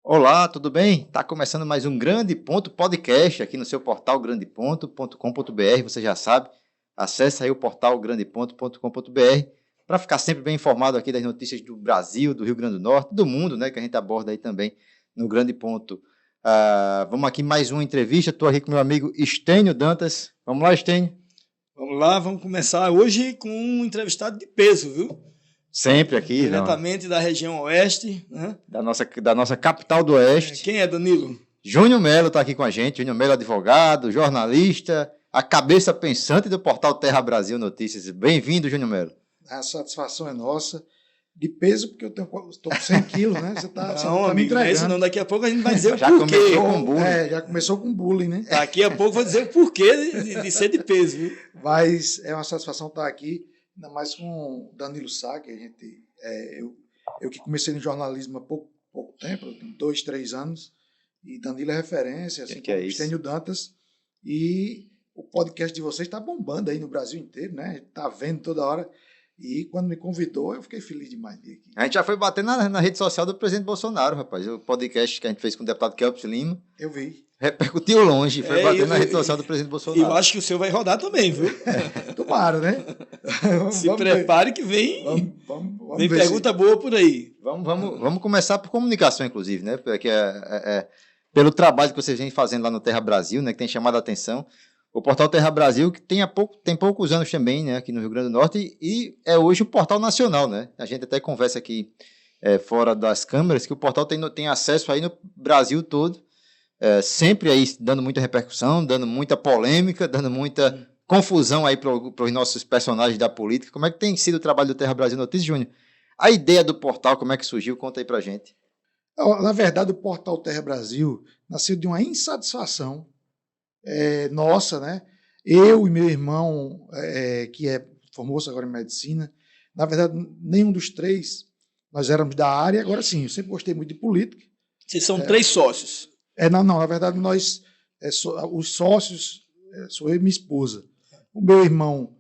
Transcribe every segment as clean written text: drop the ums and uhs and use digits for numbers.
Olá, tudo bem? Está começando mais um Grande Ponto Podcast aqui no seu portal grandeponto.com.br. Você já sabe, acesse aí o portal grandeponto.com.br para ficar sempre bem informado aqui das notícias do Brasil, do Rio Grande do Norte, do mundo, né, que a gente aborda aí também no Grande Ponto. Vamos aqui mais uma entrevista. Estou aqui com meu amigo Estênio Dantas. Vamos lá, Estênio? Vamos lá, vamos começar hoje com um entrevistado de peso, viu? Sempre aqui, diretamente da região oeste, né? Da nossa capital do oeste. Quem é, Danilo? Júnior Melo está aqui com a gente. Júnior Melo, advogado, jornalista, a cabeça pensante do portal Terra Brasil Notícias. Bem-vindo, Júnior Melo. A satisfação é nossa. De peso, porque eu estou com 100 quilos, né? Você está me entregando. Não é isso não. Daqui a pouco a gente vai dizer já o porquê. Começou com bullying. Já começou com bullying, né? Daqui a pouco vou dizer o porquê de ser de peso, viu? Mas é uma satisfação estar aqui, ainda mais com o Danilo Sá, que a gente... eu que comecei no jornalismo há pouco tempo, 2, 3 anos, e Danilo é referência, assim como Estênio Dantas, e o podcast de vocês está bombando aí no Brasil inteiro, né? Está vendo toda hora. E quando me convidou, eu fiquei feliz demais de ir aqui. A gente já foi bater na rede social do presidente Bolsonaro, rapaz. O podcast que a gente fez com o deputado Kelps Lima. Eu vi. Repercutiu longe, foi bater na rede social do presidente Bolsonaro. Eu acho que o seu vai rodar também, viu? Tomara, né? Se prepare que vem. Vem pergunta boa por aí. Vamos começar por comunicação, inclusive, né? Porque pelo trabalho que vocês vêm fazendo lá no Terra Brasil, né? Que tem chamado a atenção. O portal Terra Brasil, que tem poucos anos também, né, aqui no Rio Grande do Norte, e é hoje o portal nacional, né? A gente até conversa aqui fora das câmeras, que o portal tem acesso aí no Brasil todo, sempre aí dando muita repercussão, dando muita polêmica, dando muita confusão aí para os nossos personagens da política. Como é que tem sido o trabalho do Terra Brasil Notícias, Júnior? A ideia do portal, como é que surgiu? Conta aí pra gente. Na verdade, o portal Terra Brasil nasceu de uma insatisfação nossa, né? Eu e meu irmão, que formou-se agora em medicina, na verdade, nenhum dos três, nós éramos da área. Agora sim, eu sempre gostei muito de política. Vocês são 3 sócios? Não, na verdade, nós, os sócios, sou eu e minha esposa. O meu irmão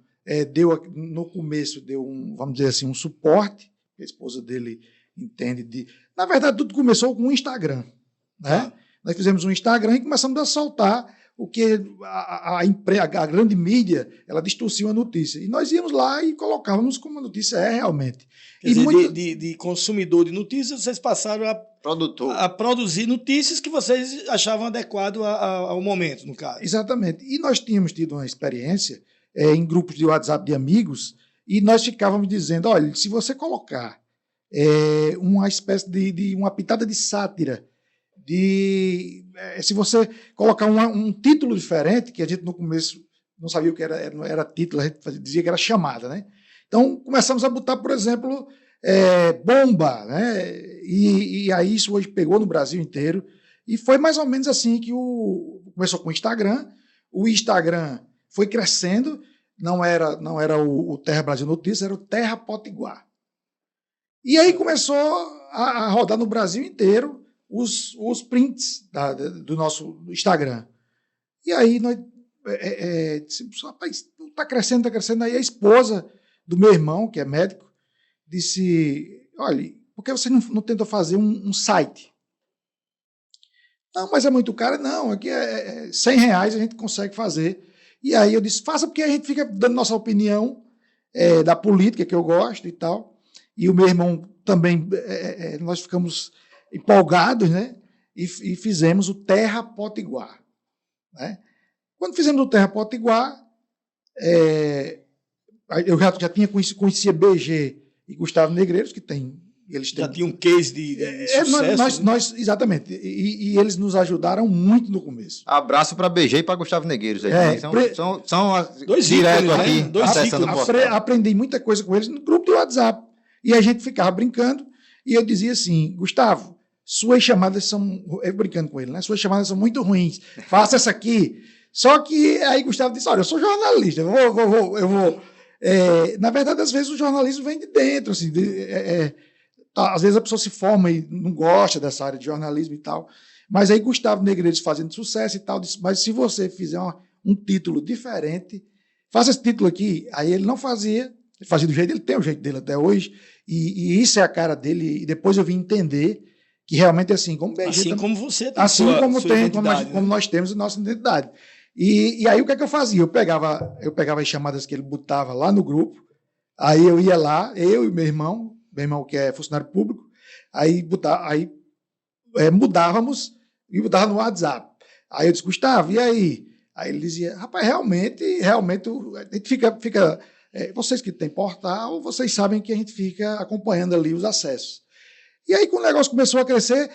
no começo, vamos dizer assim, um suporte, a esposa dele entende Na verdade, tudo começou com o Instagram, né? Nós fizemos um Instagram e começamos a soltar o que a grande mídia, ela distorcia a notícia. E nós íamos lá e colocávamos como a notícia é realmente. Quer dizer, de consumidor de notícias, vocês passaram a produzir notícias que vocês achavam adequado ao momento, no caso. Exatamente. E nós tínhamos tido uma experiência em grupos de WhatsApp de amigos, e nós ficávamos dizendo, olha, se você colocar uma espécie de uma pitada de sátira, se você colocar um título diferente, que a gente no começo não sabia o que era título, a gente dizia que era chamada, né? Então começamos a botar, por exemplo, bomba, né? E aí isso hoje pegou no Brasil inteiro, e foi mais ou menos assim que começou com o Instagram foi crescendo, não era o Terra Brasil Notícias, era o Terra Potiguar. E aí começou a rodar no Brasil inteiro os prints do nosso Instagram. E aí nós dissemos, rapaz, está crescendo. Aí a esposa do meu irmão, que é médico, disse, olha, por que você não tenta fazer um site? Não, mas é muito caro. Não, aqui é R$100 a gente consegue fazer. E aí eu disse, faça, porque a gente fica dando nossa opinião da política, que eu gosto e tal. E o meu irmão também, nós ficamos empolgados, né? E fizemos o Terra Potiguar, né? Quando fizemos o Terra Potiguar, eu já conhecia BG e Gustavo Negreiros, que já tinha um case de sucesso. Exatamente, e eles nos ajudaram muito no começo. Abraço para BG e para Gustavo Negreiros. São dois direto ícones, aqui, né? Dois acessando o portal. Aprendi muita coisa com eles no grupo de WhatsApp. E a gente ficava brincando, e eu dizia assim, Gustavo, suas chamadas são... Eu brincando com ele, né? Suas chamadas são muito ruins, faça essa aqui. Só que aí Gustavo disse, olha, eu sou jornalista, eu vou... na verdade, às vezes o jornalismo vem de dentro, assim, às vezes a pessoa se forma e não gosta dessa área de jornalismo e tal, mas aí Gustavo Negreiros fazendo sucesso e tal, disse, mas se você fizer um título diferente, faça esse título aqui. Aí ele não fazia, ele fazia do jeito dele, tem o jeito dele até hoje, e isso é a cara dele, e depois eu vim entender que realmente assim, como BG, assim como você tem assim como sua tem, identidade, como nós temos a nossa identidade. E aí o que é que eu fazia? Eu pegava as chamadas que ele botava lá no grupo, aí eu ia lá, eu e meu irmão que é funcionário público, mudávamos e mudava no WhatsApp. Aí eu disse, Gustavo, e aí? Aí ele dizia, rapaz, realmente, a gente fica vocês que têm portal, vocês sabem que a gente fica acompanhando ali os acessos. E aí o negócio começou a crescer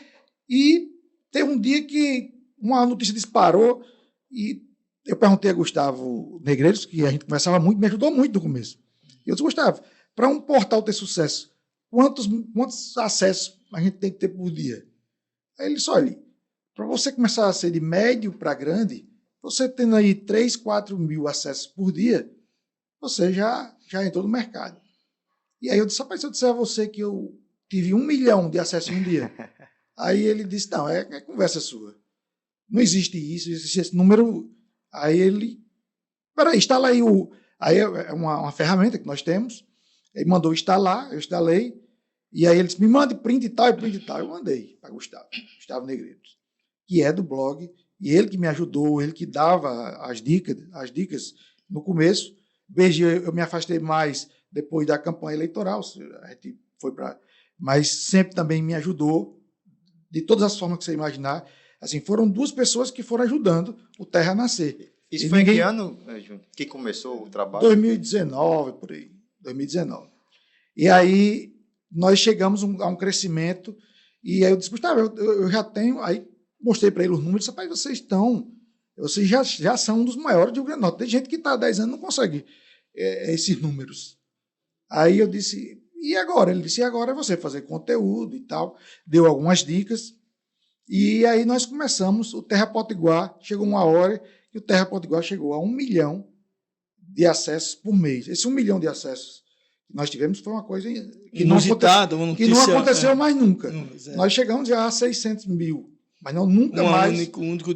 e teve um dia que uma notícia disparou e eu perguntei a Gustavo Negreiros, que a gente conversava muito, me ajudou muito no começo. E eu disse, Gustavo, para um portal ter sucesso, quantos acessos a gente tem que ter por dia? Aí ele disse, olha, para você começar a ser de médio para grande, você tendo aí 3, 4 mil acessos por dia, você já entrou no mercado. E aí eu disse, rapaz, se eu disser a você que eu tive 1 milhão de acessos em um dia, aí ele disse, não, é conversa sua. Não existe isso, existe esse número. Aí ele, peraí, instala aí Aí é uma ferramenta que nós temos, ele mandou instalar, eu instalei, e aí ele disse, me mande print e tal, eu mandei para Gustavo Negreiros, que é do blog, e ele que me ajudou, ele que dava as dicas no começo. BG eu me afastei mais depois da campanha eleitoral, a gente foi para, mas sempre também me ajudou, de todas as formas que você imaginar. Assim, foram 2 pessoas que foram ajudando o Terra a nascer. Isso foi em que ano, Júnior, que começou o trabalho? 2019, por aí. 2019. E aí nós chegamos a um crescimento, e aí eu disse, Gustavo, eu já tenho, aí mostrei para ele os números, rapaz, vocês já são um dos maiores do Rio Grande do Norte. Tem gente que está há 10 anos e não consegue esses números. Aí eu disse, e agora? Ele disse, e agora é você fazer conteúdo e tal. Deu algumas dicas. E aí nós começamos, o Terra Potiguar, chegou uma hora que o Terra Potiguar chegou a 1 milhão de acessos por mês. Esse 1 milhão de acessos que nós tivemos foi uma coisa que não aconteceu mais nunca. Nós chegamos já a 600 mil, mas nunca mais. Um único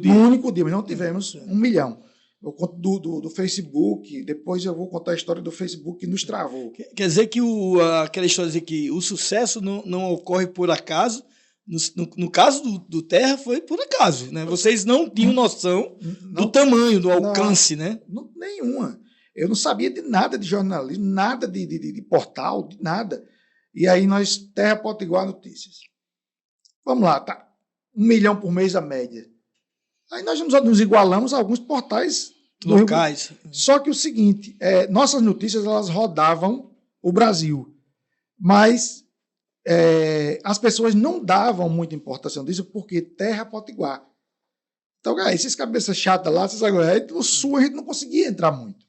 dia, mas não tivemos 1 milhão. Eu conto do Facebook, depois eu vou contar a história do Facebook que nos travou. Quer dizer que aquela história de que o sucesso não ocorre por acaso. No caso do Terra foi por acaso, né? Vocês não tinham noção do tamanho, do alcance, né? Nenhuma. Eu não sabia de nada de jornalismo, nada de portal, de nada. E aí nós, Terra Potiguar Notícias. Vamos lá, tá? 1 milhão por mês a média. Aí nós nos igualamos a alguns portais locais. Só que o seguinte, nossas notícias elas rodavam o Brasil, mas as pessoas não davam muita importância disso porque Terra Potiguar. Então, esses cabeças chatas lá, no sul a gente não conseguia entrar muito.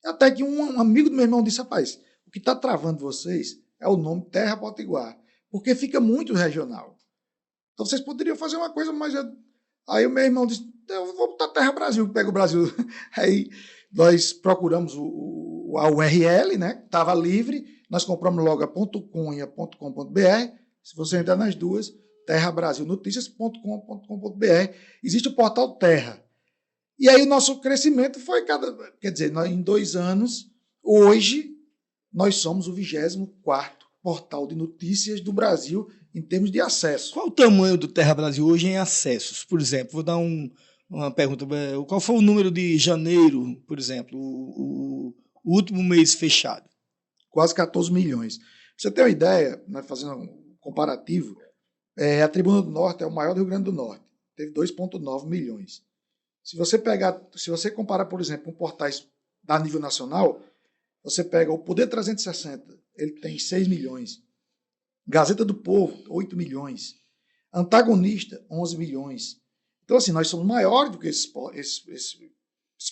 Até que um amigo do meu irmão disse, rapaz, o que está travando vocês é o nome Terra Potiguar, porque fica muito regional. Então vocês poderiam fazer uma coisa mais... Aí o meu irmão disse, eu vou botar Terra Brasil, pega o Brasil. Aí nós procuramos a URL, né? Estava livre, nós compramos logo a .com.br. Se você entrar nas duas, terrabrasilnoticias.com.br, existe o portal Terra. E aí o nosso crescimento foi em 2 anos, hoje nós somos o 24º portal de notícias do Brasil em termos de acesso. Qual o tamanho do Terra Brasil hoje em acessos? Por exemplo, vou dar uma pergunta. Qual foi o número de janeiro, por exemplo, o último mês fechado? Quase 14 milhões. Pra você ter uma ideia, né, fazendo um comparativo, a Tribuna do Norte é o maior do Rio Grande do Norte. Teve 2,9 milhões. Se você comparar, por exemplo, com portais da nível nacional, você pega o Poder 360, ele tem 6 milhões. Gazeta do Povo, 8 milhões. Antagonista, 11 milhões. Então, assim, nós somos maiores do que esses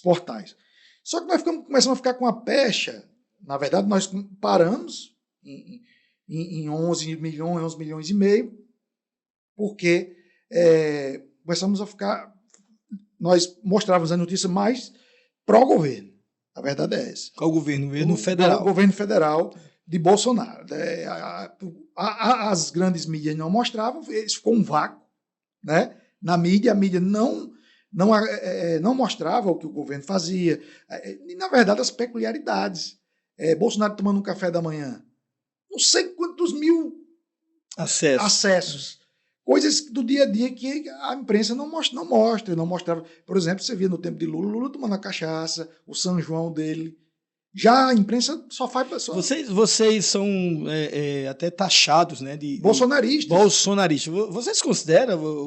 portais. Só que nós começamos a ficar com a pecha. Na verdade, nós paramos em 11 milhões, 11 milhões e meio, porque começamos a ficar... Nós mostrávamos a notícia mais pró-governo. A verdade é essa. Qual governo? O governo federal. O governo federal de Bolsonaro. As grandes mídias não mostravam, isso ficou um vácuo, né? Na mídia, a mídia não mostrava o que o governo fazia. E, na verdade, as peculiaridades. Bolsonaro tomando um café da manhã. Não sei quantos mil acessos. Coisas do dia a dia que a imprensa não mostrava. Por exemplo, você via no tempo de Lula tomando a cachaça, o São João dele. Já a imprensa só faz pessoas. Vocês são até taxados, né, de Bolsonaristas. bolsonaristas.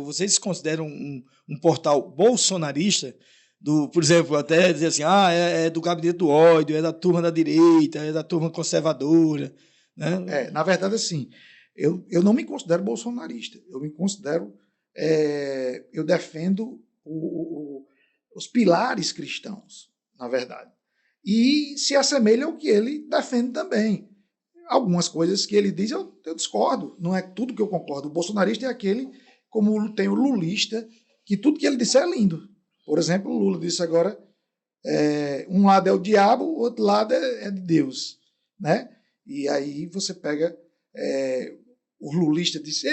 Vocês se consideram um portal bolsonarista? Por exemplo, até dizer assim, é do gabinete do ódio, é da turma da direita, é da turma conservadora. Né? Na verdade, assim, eu não me considero bolsonarista. Eu me considero. Eu defendo os pilares cristãos, na verdade. E se assemelha ao que ele defende também. Algumas coisas que ele diz eu discordo. Não é tudo que eu concordo. O bolsonarista é aquele, como tem o lulista, que tudo que ele disser é lindo. Por exemplo, o Lula disse agora, um lado é o diabo, o outro lado é de Deus. Né? E aí você pega o lulista diz,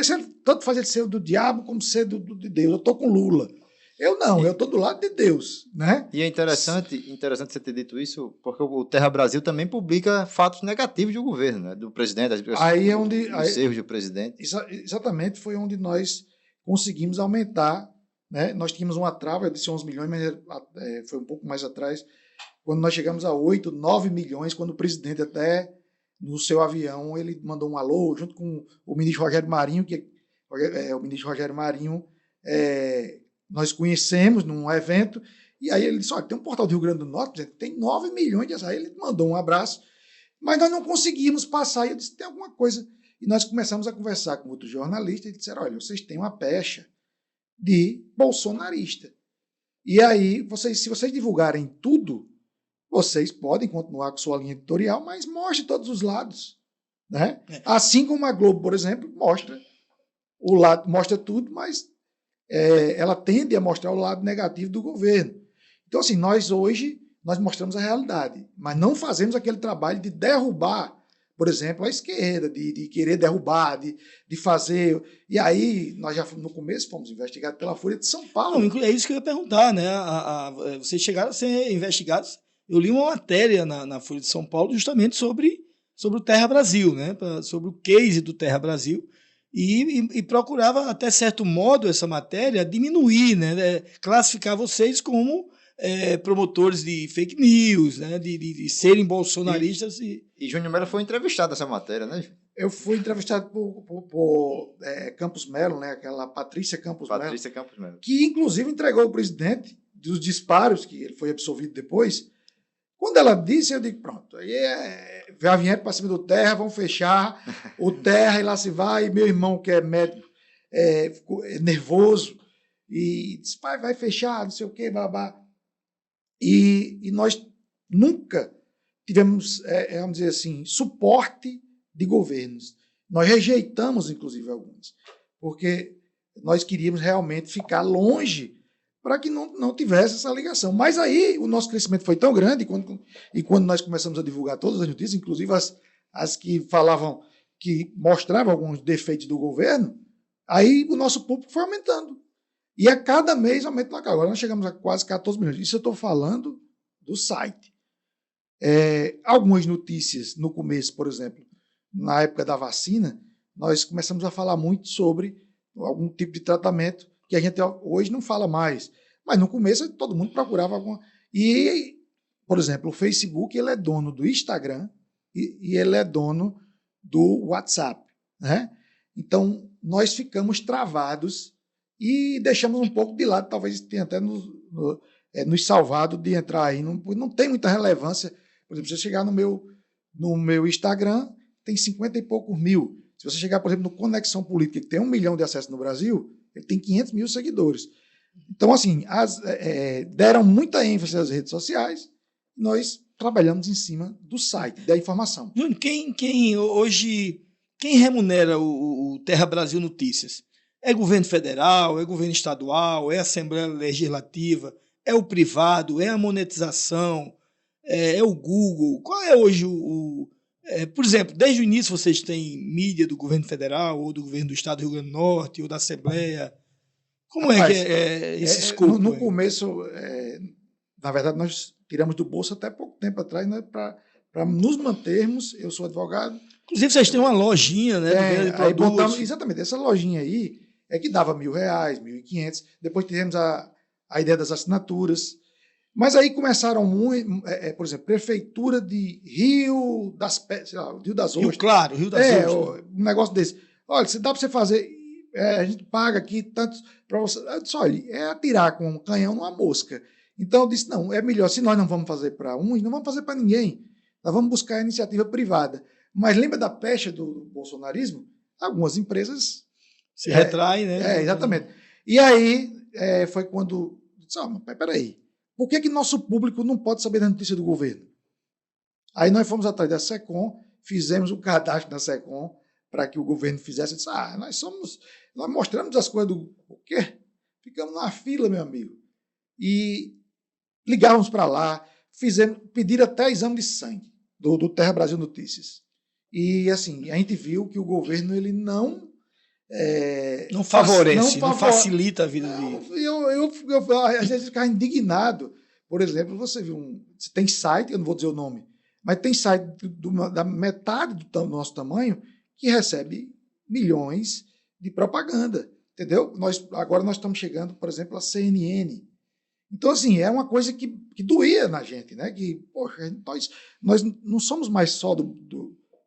tanto faz ele ser do diabo como ser de Deus. Eu estou com Lula. Eu não, eu estou do lado de Deus, né? E é interessante você ter dito isso, porque o Terra Brasil também publica fatos negativos do governo, né? Do presidente, aí é onde os erros do presidente. Exatamente, foi onde nós conseguimos aumentar, né? Nós tínhamos uma trava, eu disse 11 milhões, mas foi um pouco mais atrás, quando nós chegamos a 8, 9 milhões, quando o presidente até no seu avião, ele mandou um alô, junto com o ministro Rogério Marinho, o ministro Rogério Marinho nós conhecemos num evento, e aí ele disse, olha, tem um portal do Rio Grande do Norte, tem 9 milhões de acessos. Aí ele mandou um abraço, mas nós não conseguimos passar, e eu disse, tem alguma coisa. E nós começamos a conversar com outros jornalistas, e disseram, olha, vocês têm uma pecha de bolsonarista. E aí, se vocês divulgarem tudo, vocês podem continuar com sua linha editorial, mas mostre todos os lados. Né? Assim como a Globo, por exemplo, mostra tudo, mas ela tende a mostrar o lado negativo do governo. Então, assim, nós mostramos a realidade, mas não fazemos aquele trabalho de derrubar, por exemplo, a esquerda, de querer derrubar, de fazer... E aí, nós já no começo fomos investigados pela Folha de São Paulo. Não, é isso que eu ia perguntar, né? Vocês chegaram a ser investigados. Eu li uma matéria na Folha de São Paulo justamente sobre o Terra Brasil, né? Sobre o case do Terra Brasil. E procurava, até certo modo, essa matéria diminuir, né? Classificar vocês como promotores de fake news, né? De serem bolsonaristas. E Júnior Melo foi entrevistado nessa matéria, né? Eu fui entrevistado por Campos Melo, né? Aquela Patrícia Campos Melo, que inclusive entregou o presidente dos disparos, que ele foi absolvido depois. Quando ela disse, eu digo, pronto, aí já vieram para cima do Terra, vão fechar o Terra e lá se vai. E meu irmão, que é médico, ficou nervoso e disse, pai, vai fechar, não sei o quê, babá. E nós nunca tivemos, vamos dizer assim, suporte de governos. Nós rejeitamos, inclusive, alguns, porque nós queríamos realmente ficar longe para que não tivesse essa ligação. Mas aí o nosso crescimento foi tão grande, e quando nós começamos a divulgar todas as notícias, inclusive as que falavam, que mostravam alguns defeitos do governo, aí o nosso público foi aumentando. E a cada mês aumenta. Agora nós chegamos a quase 14 milhões. Isso eu estou falando do site. Algumas notícias no começo, por exemplo, na época da vacina, nós começamos a falar muito sobre algum tipo de tratamento que a gente hoje não fala mais. Mas no começo todo mundo procurava alguma... E, por exemplo, o Facebook ele é dono do Instagram e ele é dono do WhatsApp. Né? Então, nós ficamos travados e deixamos um pouco de lado, talvez tenha até nos salvado de entrar aí. Não tem muita relevância. Por exemplo, se você chegar no meu Instagram, tem 50 e poucos mil. Se você chegar, por exemplo, no Conexão Política, que tem 1 milhão de acessos no Brasil, ele tem 500 mil seguidores. Então, assim, deram muita ênfase às redes sociais, nós trabalhamos em cima do site, da informação. Júnior, quem remunera o Terra Brasil Notícias? É governo federal, é governo estadual, é Assembleia Legislativa, é o privado, é a monetização, é o Google? Qual é hoje por exemplo, desde o início vocês têm mídia do governo federal ou do governo do estado do Rio Grande do Norte ou da Assembleia? Como é que é esse escopo? No começo, na verdade, nós tiramos do bolso até pouco tempo atrás, né, para nos mantermos. Eu sou advogado. Inclusive, vocês têm uma lojinha, né? Aí botamos, exatamente, essa lojinha aí, que dava R$ 1.000, 1.500. Depois tivemos a ideia das assinaturas. Mas aí começaram muito, por exemplo, Prefeitura de Rio das Rio das Rio Ostras. Claro, Rio das Ostras. Um negócio desse. Olha, se dá para você fazer, a gente paga aqui tantos para você. Eu disse, olha, é atirar com um canhão numa mosca. Então eu disse, não, é melhor, se nós não vamos fazer para uns, não vamos fazer para ninguém. Nós vamos buscar a iniciativa privada. Mas lembra da pecha do bolsonarismo? Algumas empresas se retraem, né? Exatamente. E aí foi quando disse, mas peraí, por que nosso público não pode saber da notícia do governo? Aí nós fomos atrás da SECOM, fizemos o cadastro da SECOM para que o governo fizesse. Disse, nós mostramos as coisas do... O quê? Ficamos na fila, meu amigo. E ligávamos para lá, pediram até exame de sangue do Terra Brasil Notícias. E assim, a gente viu que o governo ele não favorece, não facilita a vida dele. Eu às vezes ficava indignado. Por exemplo, você viu tem site, eu não vou dizer o nome, mas tem site da metade do nosso tamanho que recebe milhões de propaganda, entendeu? Agora nós estamos chegando, por exemplo, a CNN. Então, assim, é uma coisa que doía na gente, né? Que, poxa, nós não somos mais só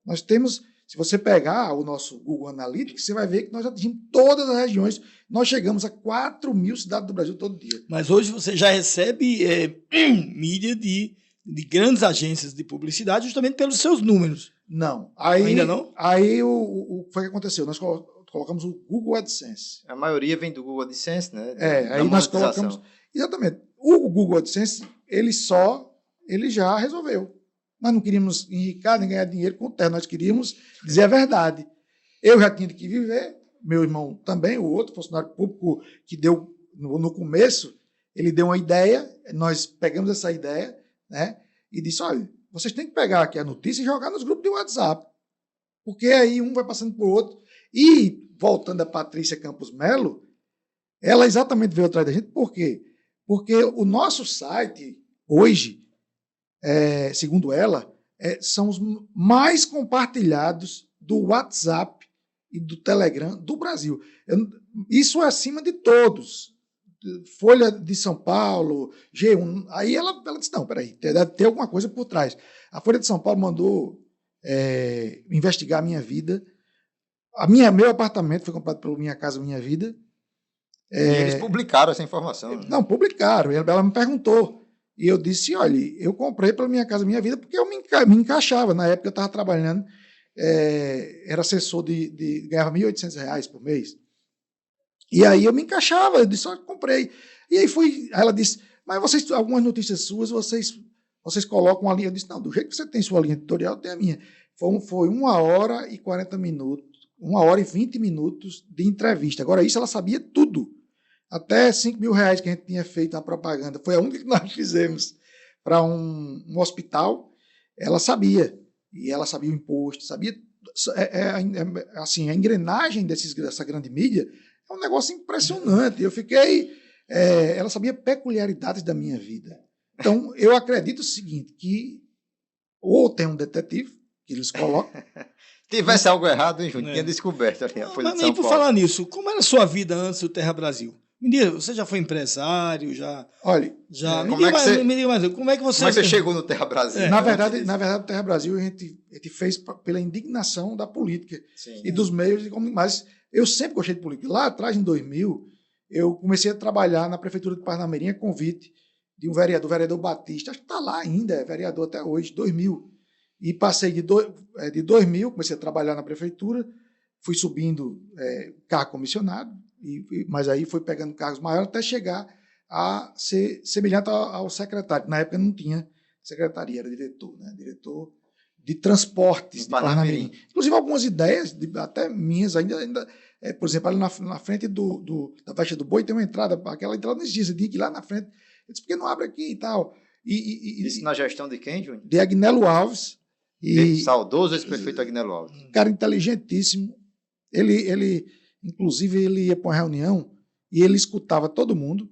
nós temos, se você pegar o nosso Google Analytics, você vai ver que nós atingimos todas as regiões. Nós chegamos a 4.000 cidades do Brasil todo dia. Mas hoje você já recebe mídia de grandes agências de publicidade justamente pelos seus números. Não. Ainda não? Aí o que aconteceu? Nós colocamos o Google AdSense. A maioria vem do Google AdSense, né? Aí nós colocamos... Exatamente. O Google AdSense, ele já resolveu. Nós não queríamos enricar nem ganhar dinheiro com o terra, nós queríamos dizer a verdade. Eu já tinha que viver, meu irmão também, o outro funcionário público que deu no começo, ele deu uma ideia, nós pegamos essa ideia, né, e disse, olha, vocês têm que pegar aqui a notícia e jogar nos grupos de WhatsApp, porque aí um vai passando por outro. E, voltando a Patrícia Campos Melo, ela exatamente veio atrás da gente, por quê? Porque o nosso site, hoje, segundo ela, são os mais compartilhados do WhatsApp e do Telegram do Brasil. Isso é acima de todos. Folha de São Paulo, G1. Aí ela disse, não, peraí, deve ter alguma coisa por trás. A Folha de São Paulo mandou investigar a minha vida. Meu apartamento foi comprado pelo Minha Casa Minha Vida. E eles publicaram essa informação. Não, publicaram. Ela me perguntou. E eu disse, olha, eu comprei pela Minha Casa Minha Vida porque eu me encaixava. Na época eu estava trabalhando, era assessor ganhava R$ 1.800 por mês. E aí eu me encaixava, eu disse, olha, comprei. E aí ela disse, mas algumas notícias suas, vocês colocam a linha. Eu disse, não, do jeito que você tem sua linha editorial, tem a minha. Foi 1h40 minutos, 1h20 minutos de entrevista. Agora, isso ela sabia tudo. Até R$ 5.000 que a gente tinha feito na propaganda. Foi a única que nós fizemos para um hospital. Ela sabia. E ela sabia o imposto, sabia. Assim, a engrenagem dessa grande mídia é um negócio impressionante. Eu fiquei. Ela sabia peculiaridades da minha vida. Então, eu acredito o seguinte: que ou tem um detetive, que eles colocam. Tivesse algo errado, hein, Júnior? Tinha descoberto ali a Folha de São Paulo. Por falar nisso, como era a sua vida antes do Terra Brasil? Me diga, você já foi empresário? Olha, me diga mais, como é que você chegou no Terra Brasil? Na verdade, o Terra Brasil a gente fez pela indignação da política. Sim, e dos meios de comunicação. Mas eu sempre gostei de política. Lá atrás, em 2000, eu comecei a trabalhar na Prefeitura de Parnamirim, a convite de um vereador, o vereador Batista, acho que está lá ainda, é vereador até hoje, 2000. E passei de 2000, comecei a trabalhar na Prefeitura, fui subindo cargo comissionado, mas aí fui pegando cargos maiores até chegar a ser semelhante ao secretário. Na época não tinha secretaria, era diretor, né? Diretor de transportes de Parnamirim. Inclusive algumas ideias, até minhas ainda por exemplo, ali na frente da Faixa do Boi tem uma entrada, aquela entrada não existia, você tinha que ir lá na frente. Eu disse, por que não abre aqui e tal? Isso na gestão de quem, Júnior? De Agnello Alves. Saudoso ex-prefeito Agnello Alves. Cara inteligentíssimo. Ele inclusive, ele ia para uma reunião e ele escutava todo mundo.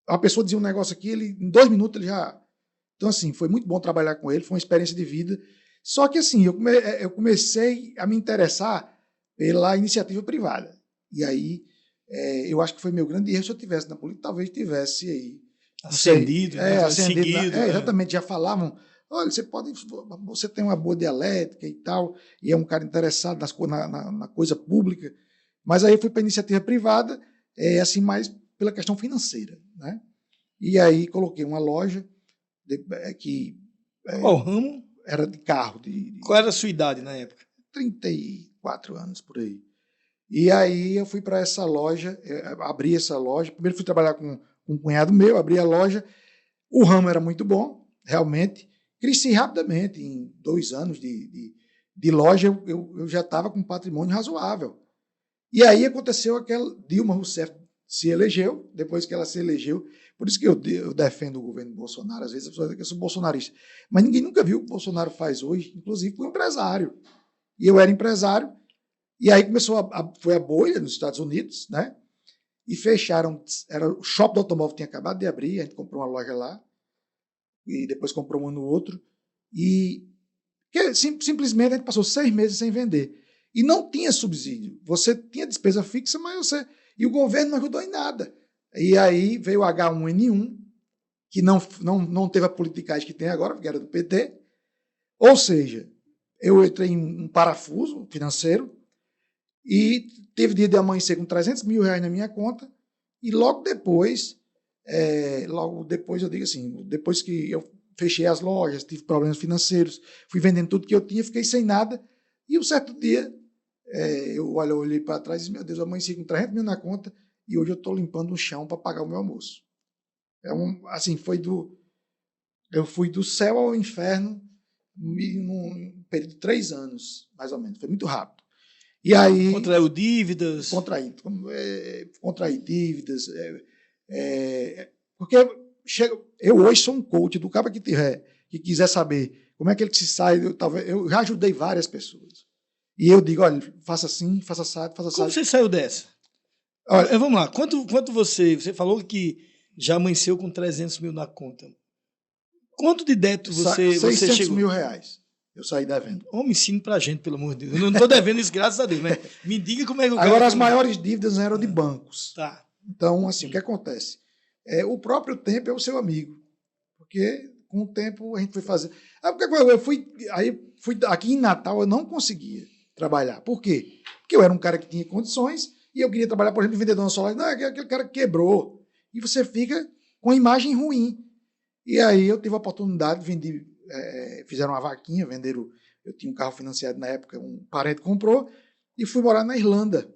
A pessoa dizia um negócio aqui, em 2 minutos ele já... Então, assim, foi muito bom trabalhar com ele, foi uma experiência de vida. Só que, assim, eu comecei a me interessar pela iniciativa privada. E aí, eu acho que foi meu grande erro. Se eu tivesse na política, talvez tivesse aí Ascendido, né? ascendido. Seguido. Exatamente, já falavam, olha, você tem uma boa dialética e tal, e é um cara interessado na coisa pública, mas aí eu fui para a iniciativa privada, assim, mais pela questão financeira, né? E aí coloquei uma loja que Qual ramo? era de carro. Qual era a sua idade na época? 34 anos, por aí. E aí eu fui para essa loja, abri essa loja. Primeiro fui trabalhar com um cunhado meu, abri a loja. O ramo era muito bom, realmente. Cresci rapidamente. Em 2 anos de loja, eu já estava com um patrimônio razoável. E aí aconteceu aquela... Dilma Rousseff se elegeu, depois que ela se elegeu. Por isso que eu defendo o governo Bolsonaro. Às vezes a pessoa diz que eu sou bolsonarista. Mas ninguém nunca viu o que o Bolsonaro faz hoje, inclusive para o empresário. E eu era empresário. E aí foi a bolha nos Estados Unidos, né? E fecharam. O shopping do automóvel tinha acabado de abrir, a gente comprou uma loja lá, e depois comprou uma no outro. E simplesmente a gente passou 6 meses sem vender. E não tinha subsídio. Você tinha despesa fixa, mas e o governo não ajudou em nada. E aí veio o H1N1, que não teve a politicagem que tem agora, porque era do PT. Ou seja, eu entrei em um parafuso financeiro e teve dia de amanhecer com 300 mil reais na minha conta. E logo depois eu digo assim, depois que eu fechei as lojas, tive problemas financeiros, fui vendendo tudo que eu tinha, fiquei sem nada. E um certo dia, eu olhei para trás e disse, meu Deus, eu amanheci com 300 mil na conta e hoje eu estou limpando o chão para pagar o meu almoço. Assim, eu fui do céu ao inferno num período de 3 anos, mais ou menos. Foi muito rápido. E aí... Contraiu dívidas? Contraí dívidas. Porque eu hoje sou um coach do cara que quiser saber como é que ele se sai. Eu já ajudei várias pessoas. E eu digo, olha, faça assim, faça assado, faça assado. Como você saiu dessa? Olha, vamos lá. Quanto você falou que já amanheceu com 300 mil na conta. Quanto de débito você 600 chegou? mil reais. Eu saí devendo. Homem, ensine pra gente, pelo amor de Deus. Eu não estou devendo isso, graças a Deus, mas me diga como é que eu Agora, as maiores dívidas eram de bancos. Tá. Então, assim, o que acontece? O próprio tempo é o seu amigo. Porque com o tempo a gente foi fazer. Eu fui aqui em Natal, eu não conseguia trabalhar. Por quê? Porque eu era um cara que tinha condições e eu queria trabalhar, por exemplo, de vendedor na solar. Não, aquele cara que quebrou. E você fica com a imagem ruim. E aí eu tive a oportunidade, fizeram uma vaquinha, venderam. Eu tinha um carro financiado na época, um parente comprou, e fui morar na Irlanda.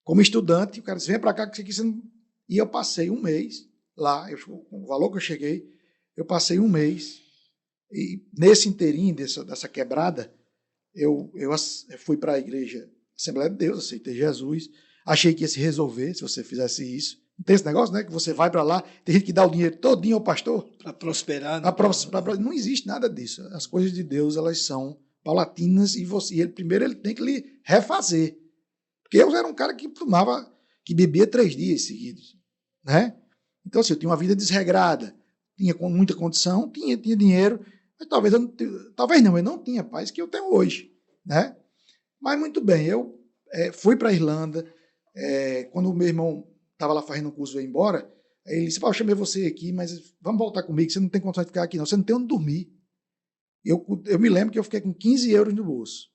Como estudante, o cara disse, vem para cá que você não... E eu passei um mês lá, com o valor que eu cheguei, eu passei um mês. E nesse inteirinho, dessa quebrada, eu fui para a igreja Assembleia de Deus, aceitei Jesus, achei que ia se resolver se você fizesse isso. Não tem esse negócio, né? Que você vai para lá, tem gente que dá o dinheiro todinho ao pastor. Para prosperar. Não existe nada disso. As coisas de Deus, elas são paulatinas e primeiro ele tem que lhe refazer. Porque eu era um cara que bebia 3 dias seguidos, né? Então, assim, eu tinha uma vida desregrada, tinha muita condição, tinha dinheiro, mas talvez eu não tinha paz que eu tenho hoje, né? Mas muito bem, eu fui para a Irlanda, quando o meu irmão estava lá fazendo o curso e veio embora, ele disse, eu chamei você aqui, mas vamos voltar comigo, você não tem condição de ficar aqui não, você não tem onde dormir. Eu me lembro que eu fiquei com 15 euros no bolso.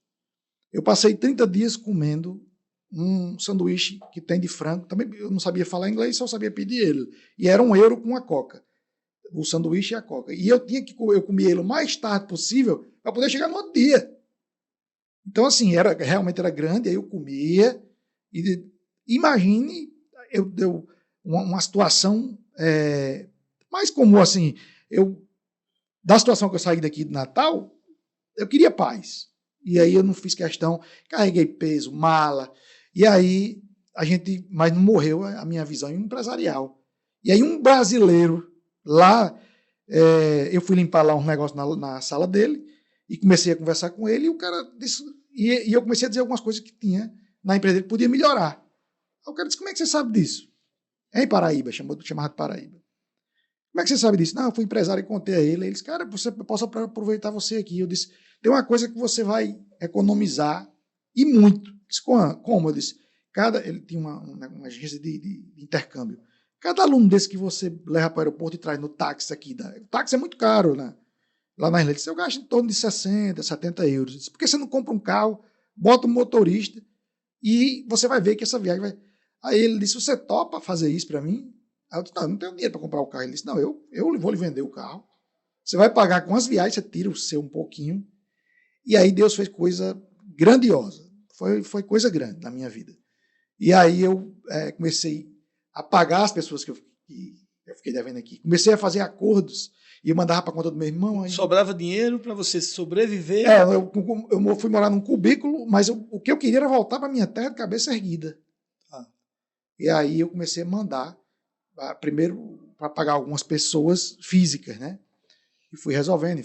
Eu passei 30 dias comendo um sanduíche que tem de frango, também eu não sabia falar inglês, só sabia pedir ele, e era €1 com a coca, o sanduíche e a coca, e eu comia ele o mais tarde possível para poder chegar no outro dia. Então, assim, realmente era grande, aí eu comia, e imagine, deu uma situação mais comum, assim, da situação que eu saí daqui de Natal, eu queria paz, e aí eu não fiz questão, carreguei peso, mala, e aí mas não morreu a minha visão empresarial. E aí um brasileiro lá, eu fui limpar lá um negócio na sala dele, e comecei a conversar com ele, e o cara disse, e eu comecei a dizer algumas coisas que tinha na empresa dele que podia melhorar. Aí o cara disse, como é que você sabe disso? É em Paraíba, chamava de Paraíba. Como é que você sabe disso? Não, eu fui empresário e contei a ele. Ele disse, cara, eu posso aproveitar você aqui. Eu disse, tem uma coisa que você vai economizar, e muito. Disse, como? Eu disse, ele tinha uma agência de intercâmbio. Cada aluno desse que você leva para o aeroporto e traz no táxi aqui, o táxi é muito caro, né? Lá na Irlanda, eu gasto em torno de 60, 70 euros. Eu disse, por que você não compra um carro, bota um motorista e você vai ver que essa viagem vai... Aí ele disse, você topa fazer isso para mim? Aí eu disse, não tenho dinheiro para comprar o carro. Ele disse, não, eu vou lhe vender o carro. Você vai pagar com as viagens, você tira o seu um pouquinho. E aí Deus fez coisa grandiosa. Foi coisa grande na minha vida. E aí eu comecei a pagar as pessoas que eu fiquei devendo aqui. Comecei a fazer acordos e eu mandava para a conta do meu irmão. Aí... Sobrava dinheiro para você sobreviver? Eu fui morar num cubículo, mas o que eu queria era voltar para minha terra de cabeça erguida. E aí eu comecei a mandar, primeiro para pagar algumas pessoas físicas, né? E fui resolvendo,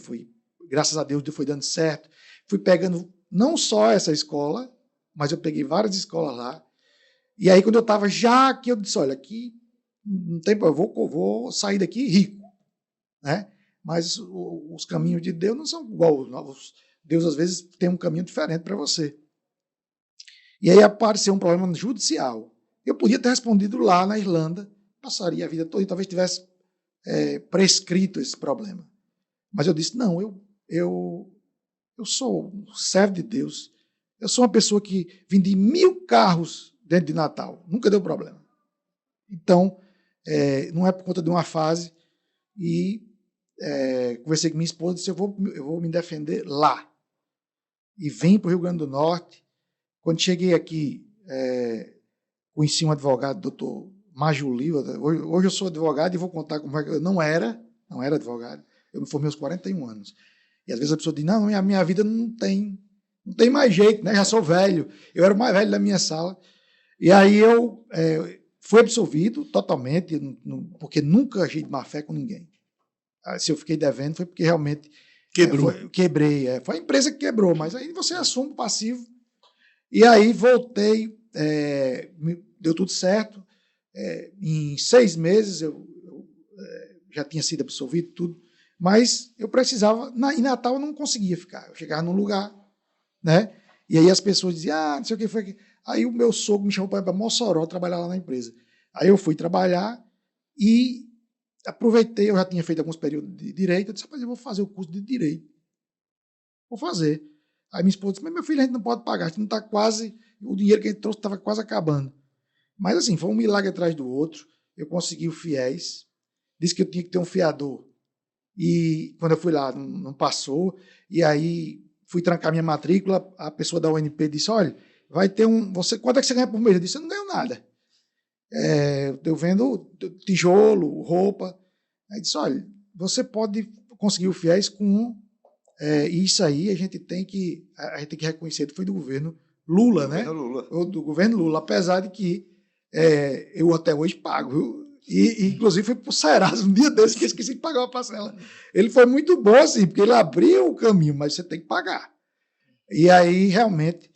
graças a Deus, foi dando certo. Fui pegando não só essa escola, mas eu peguei várias escolas lá. E aí, quando eu estava que eu disse, olha, aqui não tem problema, eu vou sair daqui rico, né? Mas os caminhos de Deus não são igual. Deus, às vezes, tem um caminho diferente para você. E aí apareceu um problema judicial. Eu podia ter respondido lá na Irlanda, passaria a vida toda e talvez tivesse prescrito esse problema. Mas eu disse, não, eu sou um servo de Deus. Eu sou uma pessoa que vendi 1000 carros dentro de Natal. Nunca deu problema. Então, não é por conta de uma fase. E conversei com minha esposa e disse, eu vou me defender lá. E vim para o Rio Grande do Norte. Quando cheguei aqui, conheci um advogado, doutor Majuli. Hoje eu sou advogado e vou contar como é que eu não era advogado. Eu me formei aos 41 anos. E às vezes a pessoa diz, não, a minha vida não tem mais jeito, né? Já sou velho. Eu era o mais velho da minha sala. E aí eu fui absolvido totalmente, porque nunca agi de má fé com ninguém. Se eu fiquei devendo foi porque realmente quebrei. Foi a empresa que quebrou, mas aí você assume o passivo. E aí voltei, deu tudo certo. Em 6 meses eu já tinha sido absolvido, tudo. Mas eu precisava, em Natal eu não conseguia ficar. Eu chegava num lugar, né? E aí as pessoas diziam, não sei o que foi. Aí o meu sogro me chamou para ir para Mossoró trabalhar lá na empresa. Aí eu fui trabalhar e aproveitei, eu já tinha feito alguns períodos de direito, eu disse, rapaz, eu vou fazer o curso de direito. Vou fazer. Aí minha esposa disse, mas meu filho, a gente não pode pagar, a gente não está quase, o dinheiro que a gente trouxe estava quase acabando. Mas assim, foi um milagre atrás do outro, eu consegui o FIES, disse que eu tinha que ter um fiador, e quando eu fui lá, não passou, e aí fui trancar minha matrícula, a pessoa da UNP disse, olha, vai ter quanto é que você ganha por mês? Eu disse, eu não ganho nada. Eu vendo tijolo, roupa. Aí disse, olha, você pode conseguir o FIES com isso aí, a gente tem que reconhecer, foi do governo Lula, né? Do governo Lula, apesar de que eu até hoje pago, viu? E inclusive foi pro Serasa um dia desse que eu esqueci de pagar uma parcela. Ele foi muito bom, assim, porque ele abriu o caminho, mas você tem que pagar. E aí, realmente,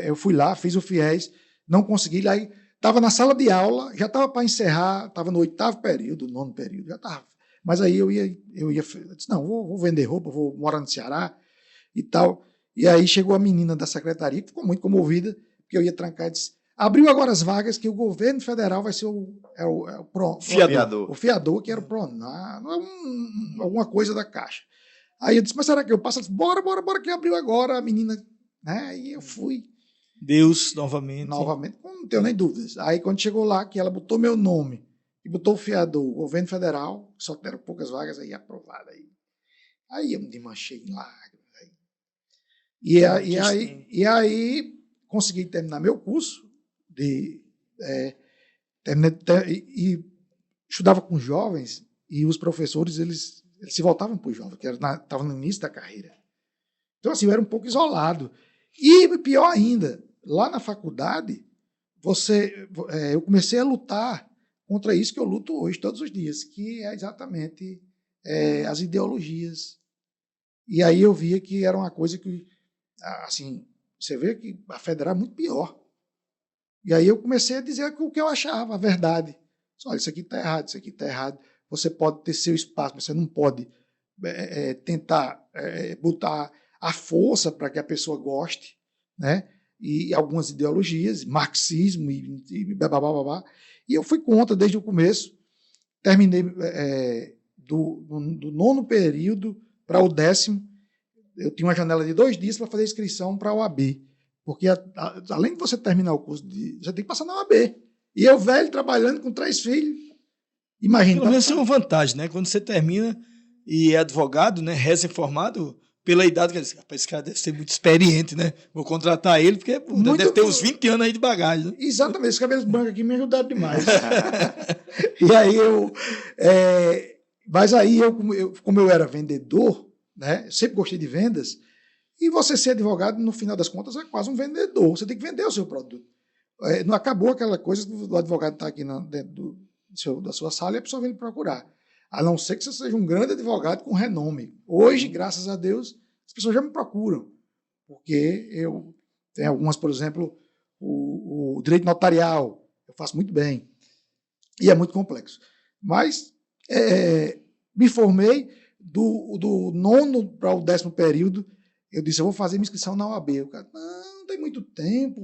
eu fui lá, fiz o FIES, não consegui, aí estava na sala de aula, já estava para encerrar, estava no 8º período, 9º período, já estava. Mas aí eu disse, não, vou vender roupa, vou morar no Ceará e tal. E aí chegou a menina da secretaria, que ficou muito comovida, porque eu ia trancar e disse, abriu agora as vagas que o governo federal vai ser o fiador, que era o PRONAR, alguma coisa da Caixa. Aí eu disse, mas será que eu passo? Disse, bora, que abriu agora a menina, né? E eu fui. Deus, novamente, não tenho nem dúvidas. Aí quando chegou lá, que ela botou meu nome e botou o fiador, o governo federal, só que deram poucas vagas, aí aprovada. Aí eu me desmanchei em lágrimas. E aí consegui terminar meu curso, e estudava com jovens, e os professores, eles se voltavam para os jovens, que estavam no início da carreira. Então, assim, eu era um pouco isolado. E pior ainda, lá na faculdade, eu comecei a lutar contra isso que eu luto hoje, todos os dias, que é exatamente as ideologias. E aí eu via que era uma coisa que, assim, você vê que a federal é muito pior. E aí eu comecei a dizer o que eu achava, a verdade. Olha, isso aqui está errado, isso aqui está errado. Você pode ter seu espaço, mas você não pode tentar botar a força para que a pessoa goste, né? e algumas ideologias, marxismo e babá. E eu fui contra desde o começo. Terminei do 9º período para o 10º. Eu tinha uma janela de 2 dias para fazer inscrição para a OAB. Porque, além de você terminar o curso, você tem que passar na OAB. E eu, velho, trabalhando com 3 filhos. Imagina. Pelo menos isso é uma vantagem, né? Quando você termina e é advogado, né? Recém-formado, pela idade, que esse cara deve ser muito experiente, né? Vou contratar ele, porque deve ter uns 20 anos aí de bagagem. Né? Exatamente, esses cabelos brancos aqui me ajudaram demais. E aí mas aí como eu era vendedor, né? Sempre gostei de vendas, e você ser advogado, no final das contas, é quase um vendedor. Você tem que vender o seu produto. Não acabou aquela coisa do advogado estar aqui dentro da sua sala e a pessoa vem lhe procurar. A não ser que você seja um grande advogado com renome. Hoje, graças a Deus, as pessoas já me procuram. Porque eu tenho algumas, por exemplo, o direito notarial, eu faço muito bem. E é muito complexo. Mas me formei do 9º para o 10º período. Eu disse, eu vou fazer minha inscrição na OAB. O cara, não tem muito tempo.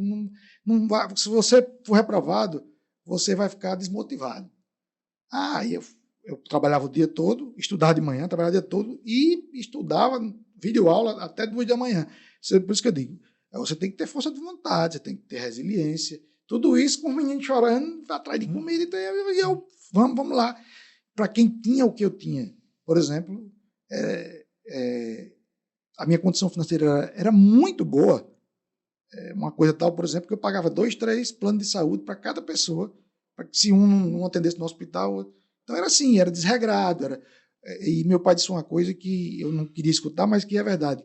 Não vai, se você for reprovado, você vai ficar desmotivado. Aí eu trabalhava o dia todo, estudava de manhã, trabalhava o dia todo e estudava videoaula até 2 da manhã. Por isso que eu digo, você tem que ter força de vontade, você tem que ter resiliência. Tudo isso com o menino chorando atrás de comida. E eu, vamos lá. Para quem tinha o que eu tinha, por exemplo, a minha condição financeira era muito boa. Uma coisa tal, por exemplo, que eu pagava 2, 3 planos de saúde para cada pessoa, para que se um não atendesse no hospital. Então era assim, era desregrado. E meu pai disse uma coisa que eu não queria escutar, mas que é verdade.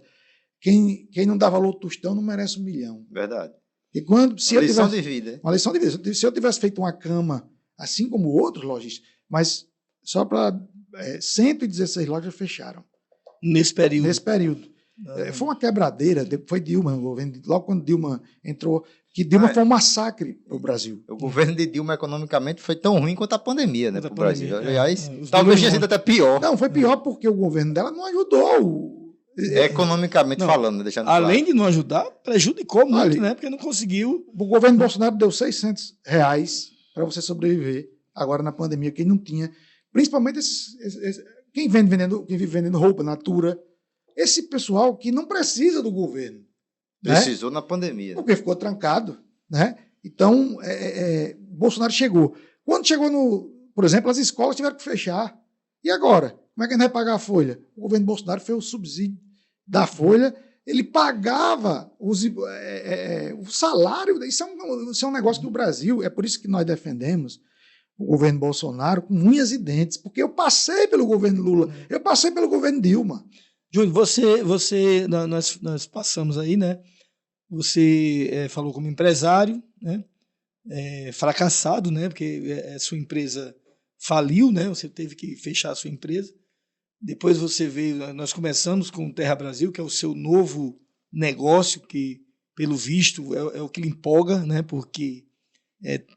Quem não dá valor ao tostão não merece 1 milhão. Verdade. E se uma lição de vida. Uma lição de vida. Se eu tivesse feito uma cama, assim como outros lojistas, mas só para 116 lojas fecharam. Nesse período. Foi uma quebradeira, foi Dilma, logo quando Dilma entrou, que Dilma foi um massacre para o Brasil. O governo de Dilma, economicamente, foi tão ruim quanto a pandemia, né, para o Brasil. Aliás, Os talvez números tenha sido até pior. Não, foi pior porque o governo dela não ajudou. Economicamente falando, deixando além claro. de não ajudar, prejudicou muito, Olha, né? Porque não conseguiu. O governo Bolsonaro deu R$600 para você sobreviver agora na pandemia, quem não tinha. Principalmente quem vive vendendo roupa, Natura. Esse pessoal que não precisa do governo. Precisou na pandemia. Porque ficou trancado. Né? Então, Bolsonaro chegou. Quando chegou por exemplo, as escolas tiveram que fechar. E agora? Como é que a gente vai pagar a folha? O governo Bolsonaro fez o subsídio da folha, ele pagava o salário. Isso é um negócio que o Brasil, é por isso que nós defendemos o governo Bolsonaro com unhas e dentes, porque eu passei pelo governo Lula, eu passei pelo governo Dilma. Júlio, nós passamos aí, né? Você falou como empresário, né? Fracassado, né? Porque sua empresa faliu, né? Você teve que fechar a sua empresa. Depois você veio, nós começamos com o Terra Brasil, que é o seu novo negócio, que, pelo visto, é o que lhe empolga, né? Porque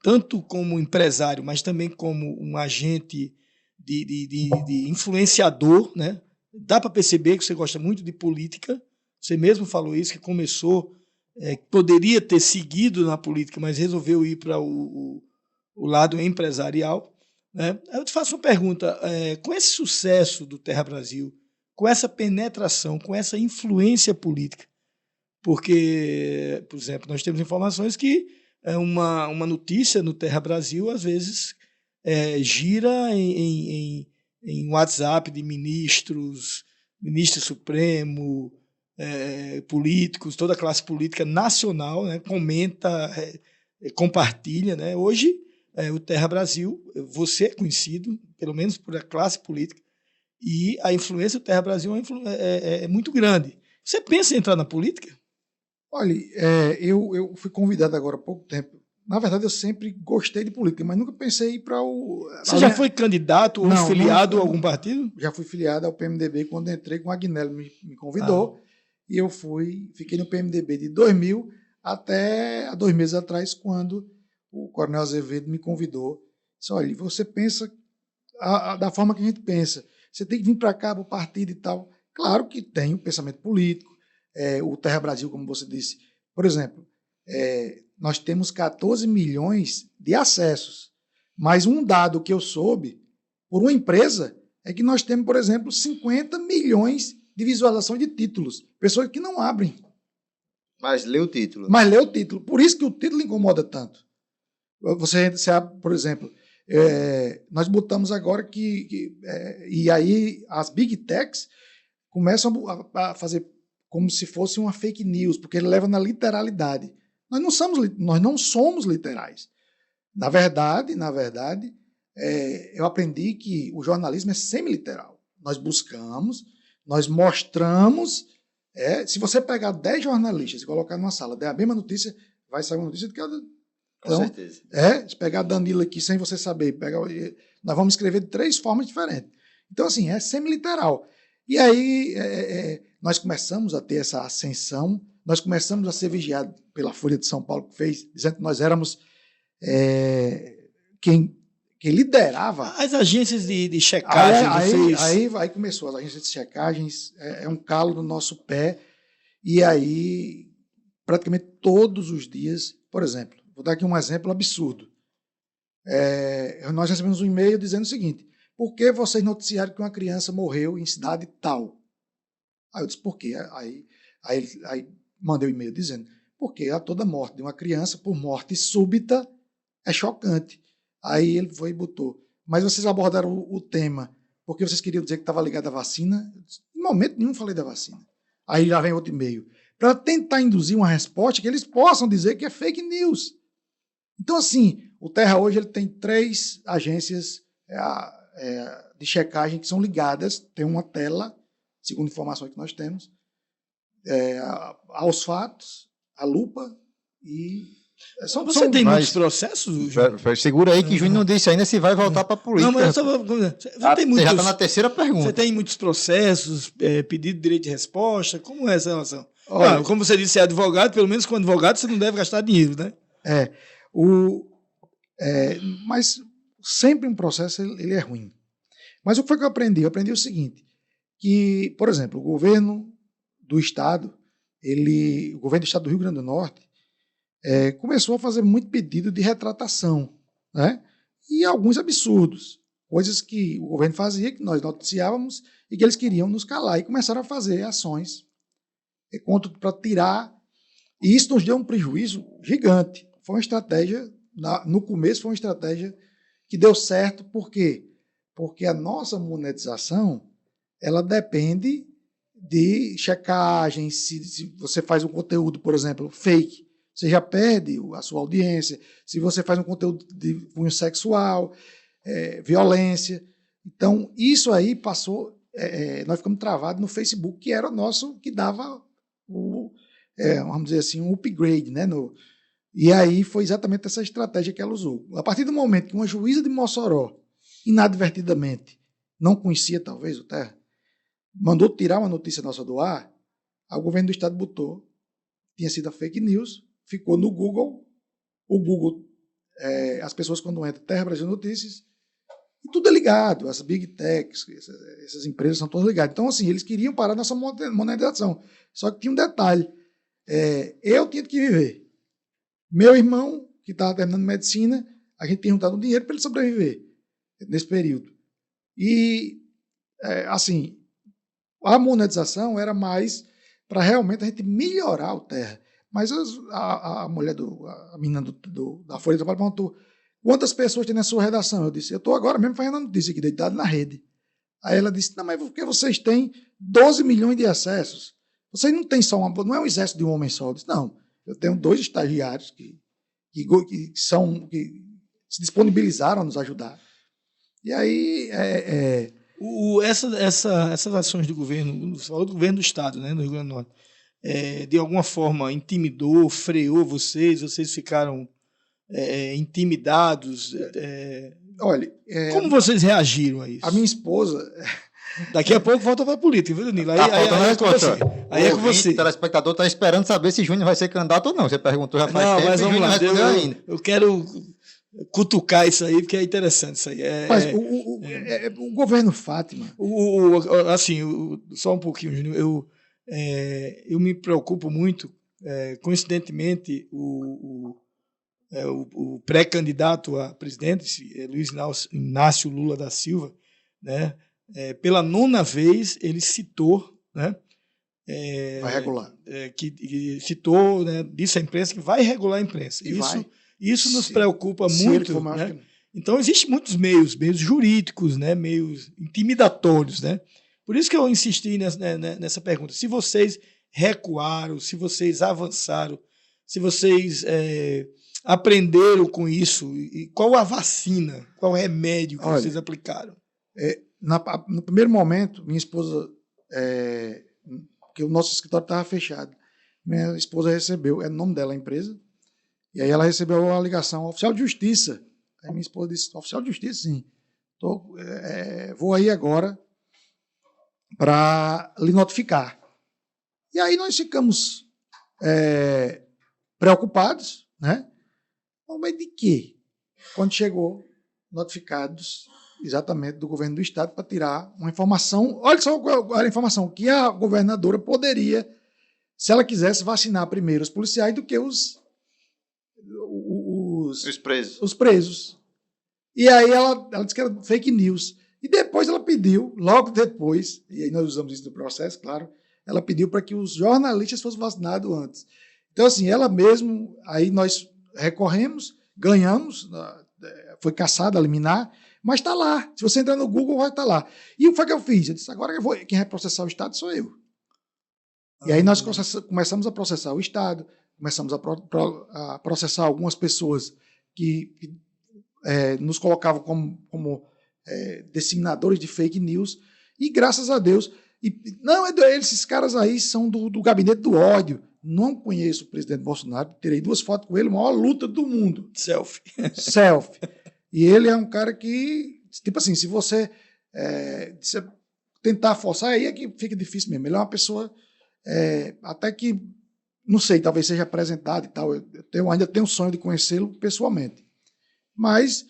tanto como empresário, mas também como um agente de influenciador, né? Dá para perceber que você gosta muito de política. Você mesmo falou isso, que começou, poderia ter seguido na política, mas resolveu ir para o lado empresarial. Né? Eu te faço uma pergunta, com esse sucesso do Terra Brasil, com essa penetração, com essa influência política, porque, por exemplo, nós temos informações que uma notícia no Terra Brasil, às vezes, gira em WhatsApp de ministro Supremo, políticos, toda a classe política nacional, né? Comenta, compartilha. Né? Hoje, o Terra Brasil, você é conhecido, pelo menos por a classe política, e a influência do Terra Brasil é muito grande. Você pensa em entrar na política? Olha, eu fui convidado agora há pouco tempo. Na verdade, eu sempre gostei de política, mas nunca pensei em ir para o... Você já foi candidato ou filiado a algum partido? Já fui filiado ao PMDB quando entrei, com o Agnello me convidou, e eu fiquei no PMDB de 2000 até há 2 meses atrás, quando o Coronel Azevedo me convidou. Disse, olha, você pensa da forma que a gente pensa. Você tem que vir para cá, para o partido e tal. Claro que tem o pensamento político, o Terra Brasil, como você disse. Por exemplo, nós temos 14 milhões de acessos. Mas um dado que eu soube por uma empresa é que nós temos, por exemplo, 50 milhões de visualização de títulos. Pessoas que não abrem. Mas lê o título. Mas lê o título. Por isso que o título incomoda tanto. Você abre, por exemplo, nós botamos agora e aí as big techs começam a fazer como se fosse uma fake news, porque ele leva na literalidade. Nós não somos literais. Na verdade, eu aprendi que o jornalismo é semi-literal. Nós buscamos, nós mostramos. Se você pegar 10 jornalistas e colocar numa sala, der a mesma notícia, vai sair uma notícia de cada. Com certeza. Se pegar Danilo aqui sem você saber, nós vamos escrever de 3 formas diferentes. Então, assim, é semi-literal. E aí nós começamos a ter essa ascensão, nós começamos a ser vigiados pela Folha de São Paulo, que fez, dizendo que nós éramos quem liderava. As agências de checagem. Aí começou, as agências de checagens, é um calo no nosso pé, e aí praticamente todos os dias, por exemplo, vou dar aqui um exemplo absurdo. Nós recebemos um e-mail dizendo o seguinte: por que vocês noticiaram que uma criança morreu em cidade tal? Aí eu disse, por quê? Aí mandei um e-mail dizendo, porque a toda morte de uma criança por morte súbita é chocante. Aí ele foi e botou, mas vocês abordaram o tema porque vocês queriam dizer que estava ligado à vacina? Eu disse, em momento nenhum falei da vacina. Aí já vem outro e-mail, para tentar induzir uma resposta que eles possam dizer que é fake news. Então, assim, o Terra hoje ele tem 3 agências de checagem que são ligadas, tem uma tela, segundo informações que nós temos, aos fatos, a lupa e... Você tem muitos processos, Júnior? Segura aí que Júnior não disse ainda se vai voltar para a política. Não, mas você já está na terceira pergunta. Você tem muitos processos, pedido de direito de resposta, como é essa relação? Olha, como você disse, é advogado, pelo menos com advogado você não deve gastar dinheiro, né? Mas sempre um processo ele é ruim. Mas o que foi que eu aprendi? Eu aprendi o seguinte, que, por exemplo, o governo do Estado do Rio Grande do Norte, começou a fazer muito pedido de retratação, né? E alguns absurdos, coisas que o governo fazia, que nós noticiávamos e que eles queriam nos calar, e começaram a fazer ações para tirar, e isso nos deu um prejuízo gigante. Foi uma estratégia, no começo foi uma estratégia que deu certo, por quê? Porque a nossa monetização, ela depende de checagem. Se você faz um conteúdo, por exemplo, fake, você já perde a sua audiência. Se você faz um conteúdo de cunho sexual, violência. Então, isso aí passou, nós ficamos travados no Facebook, que era o nosso, que dava vamos dizer assim, um upgrade, né? E aí foi exatamente essa estratégia que ela usou. A partir do momento que uma juíza de Mossoró, inadvertidamente, não conhecia talvez o Terra, mandou tirar uma notícia nossa do ar, o governo do Estado botou, tinha sido a fake news, ficou no Google, o Google, as pessoas quando entram, Terra Brasil Notícias, e tudo é ligado, as big techs, essas empresas são todas ligadas. Então, assim, eles queriam parar nossa monetização, só que tinha um detalhe, eu tinha que viver. Meu irmão, que estava terminando medicina, a gente tinha juntado um dinheiro para ele sobreviver nesse período. E, assim, a monetização era mais para realmente a gente melhorar o Terra. Mas a mulher, a menina da Folha de Trabalho perguntou, quantas pessoas tem na sua redação? Eu disse, eu estou agora mesmo fazendo a notícia aqui, deitado na rede. Aí ela disse, não, mas porque vocês têm 12 milhões de acessos? Vocês não têm não é um exército de um homem só. Eu disse, não, eu tenho 2 estagiários que se disponibilizaram a nos ajudar. E aí... Essas ações do governo, você falou do governo do Estado, né, no Rio Grande do Norte, de alguma forma intimidou, freou vocês ficaram intimidados? Olha, como vocês reagiram a isso? A minha esposa... Daqui a pouco volta para a política, viu, Danilo? Aí é com você. O telespectador está esperando saber se Júnior vai ser candidato ou não. Você perguntou já faz tempo mas e Júnior não respondeu ainda. Eu quero cutucar isso aí, porque é interessante isso aí. Mas o governo Fátima... Assim, só um pouquinho, Júnior. Eu me preocupo muito Coincidentemente, o pré-candidato a presidente, Luiz Inácio Lula da Silva, né, pela 9ª vez, ele citou, né, Vai regular. que citou, né, disse à imprensa que vai regular a imprensa. Isso nos preocupa muito. Né? Então, existem muitos meios jurídicos, né, meios intimidatórios. Né? Por isso que eu insisti nessa pergunta. Se vocês recuaram, se vocês avançaram, se vocês aprenderam com isso, e qual a vacina, qual o remédio que vocês aplicaram? No primeiro momento, minha esposa, porque o nosso escritório estava fechado, minha esposa recebeu, o nome dela, a empresa, e aí ela recebeu a ligação, oficial de justiça. Aí minha esposa disse, oficial de justiça, sim, vou aí agora para lhe notificar. E aí nós ficamos preocupados, né? Mas de quê? Quando chegou, notificados exatamente do governo do estado para tirar uma informação. Olha só qual era a informação, que a governadora poderia, se ela quisesse, vacinar primeiro os policiais do que os presos. E aí ela disse que era fake news. E depois ela pediu, logo depois, e aí nós usamos isso no processo, claro, ela pediu para que os jornalistas fossem vacinados antes. Então, assim, ela mesmo, aí nós recorremos, ganhamos, foi cassada a liminar, mas está lá. Se você entrar no Google, vai estar lá. E o que foi que eu fiz? Eu disse, agora quem vai processar o Estado sou eu. E aí nós começamos a processar o Estado, começamos a processar algumas pessoas que nos colocavam como disseminadores de fake news, e graças a Deus, esses caras aí são do gabinete do ódio. Não conheço o presidente Bolsonaro, terei 2 fotos com ele, a maior luta do mundo. Selfie. E ele é um cara que, tipo assim, se você tentar forçar, aí é que fica difícil mesmo. Ele é uma pessoa até que, não sei, talvez seja apresentado e tal. Eu ainda tenho o sonho de conhecê-lo pessoalmente. Mas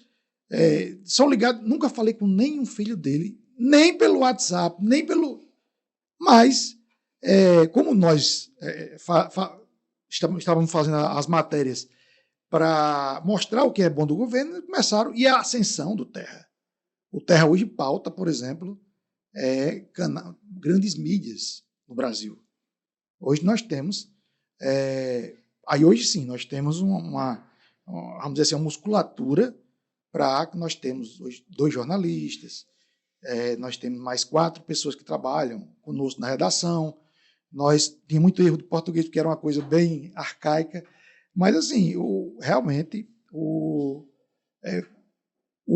são ligados, nunca falei com nenhum filho dele, nem pelo WhatsApp, nem pelo... Mas, como nós estávamos fazendo as matérias para mostrar o que é bom do governo, começaram, e a ascensão do Terra. O Terra hoje pauta, por exemplo, grandes mídias no Brasil. Hoje nós temos, hoje sim, nós temos vamos dizer assim, uma musculatura para que nós temos hoje 2 jornalistas, nós temos mais 4 pessoas que trabalham conosco na redação, nós tínhamos muito erro de português, porque era uma coisa bem arcaica, mas assim, realmente,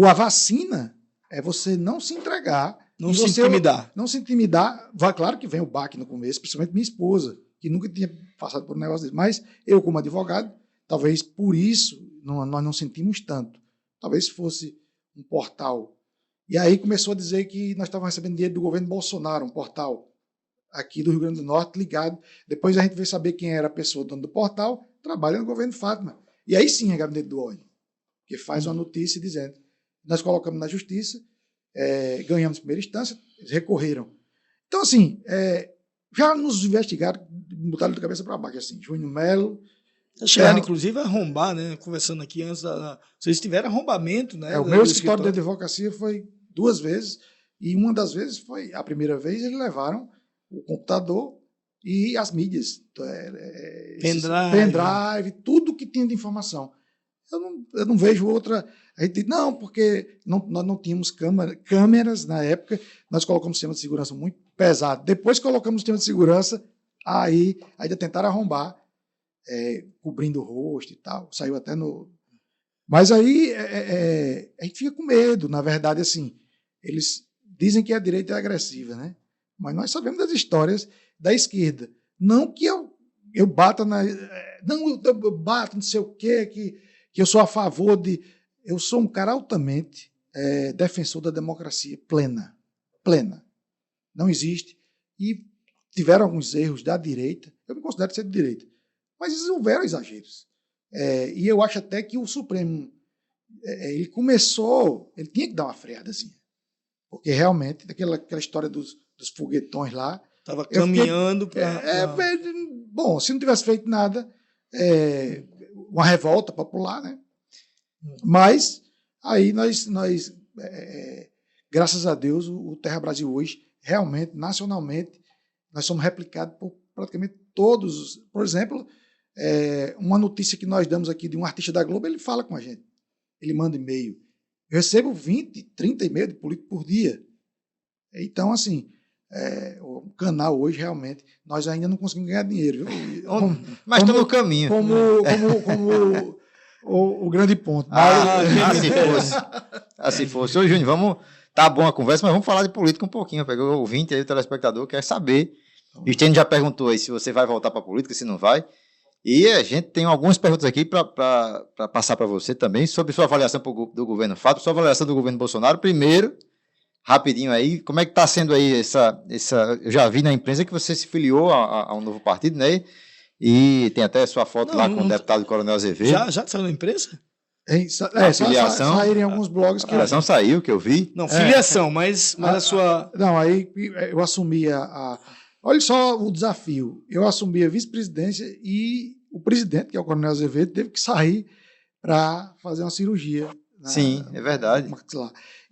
a vacina é você não se entregar, não se intimidar. Não se intimidar. Claro que vem o baque no começo, principalmente minha esposa, que nunca tinha passado por um negócio desse, mas eu, como advogado, talvez por isso nós não sentimos tanto. Talvez fosse um portal. E aí começou a dizer que nós estávamos recebendo dinheiro do governo Bolsonaro, um portal aqui do Rio Grande do Norte ligado. Depois a gente veio saber quem era a pessoa dona do portal, trabalha no governo Fátima. E aí sim é gabinete do ódio, que faz uma notícia dizendo. Nós colocamos na justiça, ganhamos primeira instância, eles recorreram. Então, assim, já nos investigaram, botaram de cabeça para baixo, assim, Júnior Melo. Chegaram, inclusive, a arrombar, né? Conversando aqui antes vocês tiveram arrombamento, né? O meu escritório de advocacia foi 2 vezes, e uma das vezes foi, a primeira vez, eles levaram o computador e as mídias, pendrive, tudo que tinha de informação. Eu não vejo outra. A gente diz, não, porque nós não tínhamos câmeras na época, nós colocamos um sistema de segurança muito pesado. Depois que colocamos o sistema de segurança, aí ainda tentaram arrombar, cobrindo o rosto e tal, saiu até no... Mas aí a gente fica com medo, na verdade, assim, eles dizem que a direita é agressiva, né? Mas nós sabemos das histórias da esquerda. Não que eu bata na... Não, eu bato, não sei o quê, que eu sou a favor de... Eu sou um cara altamente defensor da democracia plena. Plena. Não existe. E tiveram alguns erros da direita. Eu me considero ser de direita. Mas eles houveram exageros. E eu acho até que o Supremo, ele tinha que dar uma freada assim. Porque realmente, aquela história dos foguetões lá, Estava caminhando para... Bom, se não tivesse feito nada, uma revolta popular, né? Mas aí graças a Deus, o Terra Brasil hoje, realmente, nacionalmente, nós somos replicados por praticamente todos. Por exemplo, uma notícia que nós damos aqui de um artista da Globo, ele fala com a gente. Ele manda e-mail. Eu recebo 20, 30 e-mails de político por dia. Então, assim, o canal hoje, realmente, nós ainda não conseguimos ganhar dinheiro. Viu? Mas estamos no caminho. Como o grande ponto. Se fosse. Se fosse. Ô, Júnior, vamos... Tá bom a conversa, mas vamos falar de política um pouquinho. Pegou o ouvinte aí, o telespectador, quer saber. O Justino já perguntou aí se você vai voltar para a política, se não vai. E a gente tem algumas perguntas aqui para passar para você também, sobre sua avaliação do governo Fábio, sua avaliação do governo Bolsonaro. Primeiro, rapidinho aí, como é que está sendo aí essa... Eu já vi na imprensa que você se filiou a um novo partido, né? E tem até sua foto lá com o deputado Coronel Azevedo. Já saiu na imprensa? Filiação. Saíram alguns blogs que... Filiação saiu, que eu vi. Não, filiação, mas a sua... Não, aí eu assumi olha só o desafio. Eu assumi a vice-presidência e o presidente, que é o Coronel Azevedo, teve que sair para fazer uma cirurgia. Sim, é verdade.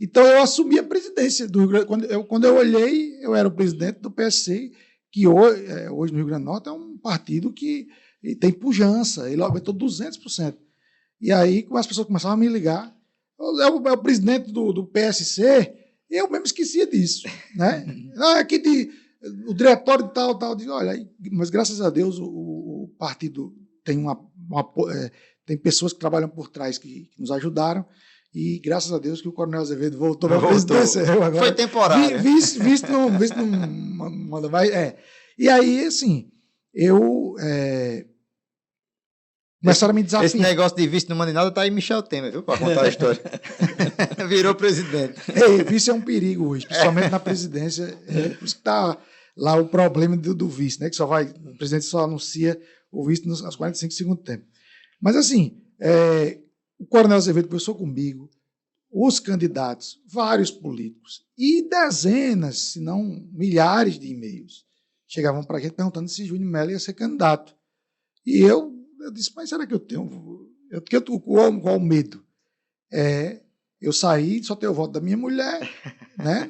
Então eu assumi a presidência do Rio Grande. Quando eu olhei, eu era o presidente do PSC, que hoje no Rio Grande do Norte é um partido que tem pujança, ele aumentou 200%. E aí as pessoas começaram a me ligar. É o presidente do PSC, eu mesmo esquecia disso. Né? O diretório de tal. Eu digo, olha, mas graças a Deus o partido tem tem pessoas que trabalham por trás que nos ajudaram. E graças a Deus que o Coronel Azevedo voltou para a presidência. Agora, foi temporário. Visto não manda mais. E aí, assim, começaram a me desafiar. Esse negócio de vice não manda nada, tá aí Michel Temer, viu? Para contar a história. Virou presidente. Vice é um perigo hoje, principalmente na presidência. Por isso que está lá o problema do vice, né? Que o presidente só anuncia o vice aos 45 segundos do tempo. Mas, assim, o Coronel Azevedo conversou comigo, os candidatos, vários políticos, e dezenas, se não milhares de e-mails chegavam para a gente perguntando se Júnior Melo ia ser candidato. E eu disse, mas será que eu tenho? Qual o medo? Eu saí, só tenho o voto da minha mulher, né?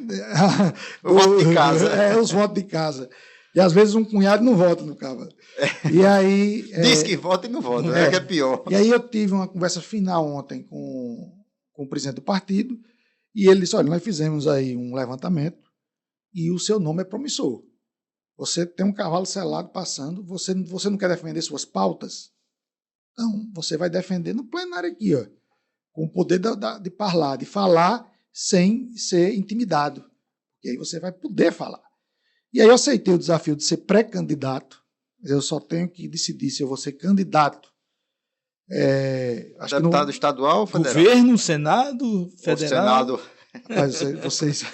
O voto de casa. Os votos de casa. E às vezes um cunhado não vota no cabo. E aí... Diz que vota e não vota, que é pior. E aí eu tive uma conversa final ontem com o presidente do partido, e ele disse, olha, nós fizemos aí um levantamento, e o seu nome é promissor. Você tem um cavalo selado passando, você não quer defender suas pautas? Então, você vai defender no plenário aqui, ó, com o poder de falar sem ser intimidado. E aí você vai poder falar. E aí eu aceitei o desafio de ser pré-candidato. Eu só tenho que decidir se eu vou ser candidato. Deputado estadual ou federal? Governo, Senado, federal? Senado. Mas vocês...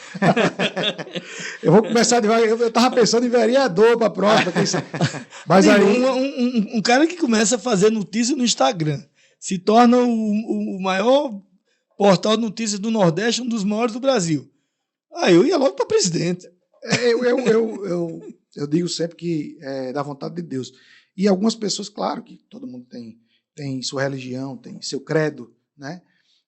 Eu vou começar devagar. Eu estava pensando em vereador para a próxima. Mas aí... um cara que começa a fazer notícia no Instagram se torna o maior portal de notícias do Nordeste, um dos maiores do Brasil. Eu ia logo para presidente. Eu digo sempre que é da vontade de Deus. E algumas pessoas, claro, que todo mundo tem sua religião, tem seu credo, né?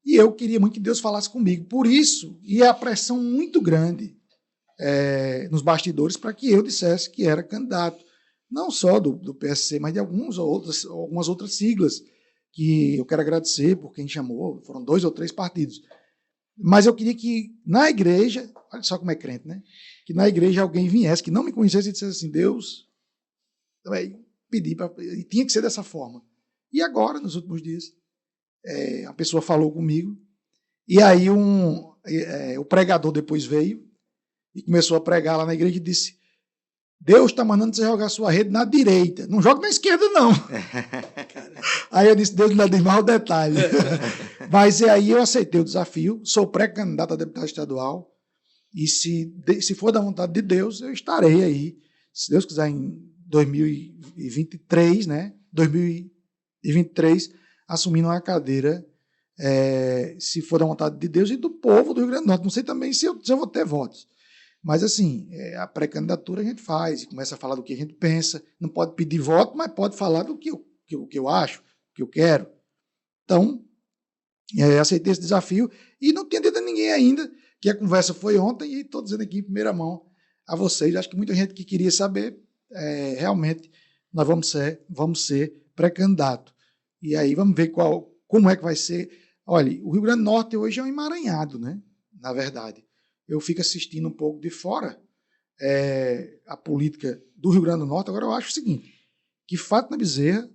E eu queria muito que Deus falasse comigo. Por isso, ia a pressão muito grande nos bastidores para que eu dissesse que era candidato. Não só do PSC, mas de algumas outras siglas, que eu quero agradecer por quem chamou, foram 2 ou 3 partidos. Mas eu queria que na igreja, olha só como é crente, né? Que na igreja alguém viesse, que não me conhecesse e dissesse assim, Deus, pedi e tinha que ser dessa forma. E agora, nos últimos dias, a pessoa falou comigo, e aí o pregador depois veio e começou a pregar lá na igreja e disse, Deus está mandando você jogar sua rede na direita, não joga na esquerda não. Aí eu disse, Deus não diz mais o detalhe. Mas aí eu aceitei o desafio, sou pré-candidato a deputado estadual, e se for da vontade de Deus, eu estarei aí, se Deus quiser, em 2023, né? 2023, assumindo uma cadeira, se for da vontade de Deus e do povo do Rio Grande do Norte. Não sei também se eu vou ter votos. Mas, assim, a pré-candidatura a gente faz, e começa a falar do que a gente pensa, não pode pedir voto, mas pode falar do que eu acho, o que eu quero. Então, aceitei esse desafio e não tinha dito a ninguém ainda, que a conversa foi ontem e estou dizendo aqui em primeira mão a vocês. Acho que muita gente que queria saber, realmente, nós vamos ser pré-candidato. E aí vamos ver como é que vai ser. Olha, o Rio Grande do Norte hoje é um emaranhado, né? Na verdade. Eu fico assistindo um pouco de fora a política do Rio Grande do Norte. Agora eu acho o seguinte, que Fátima Bezerra,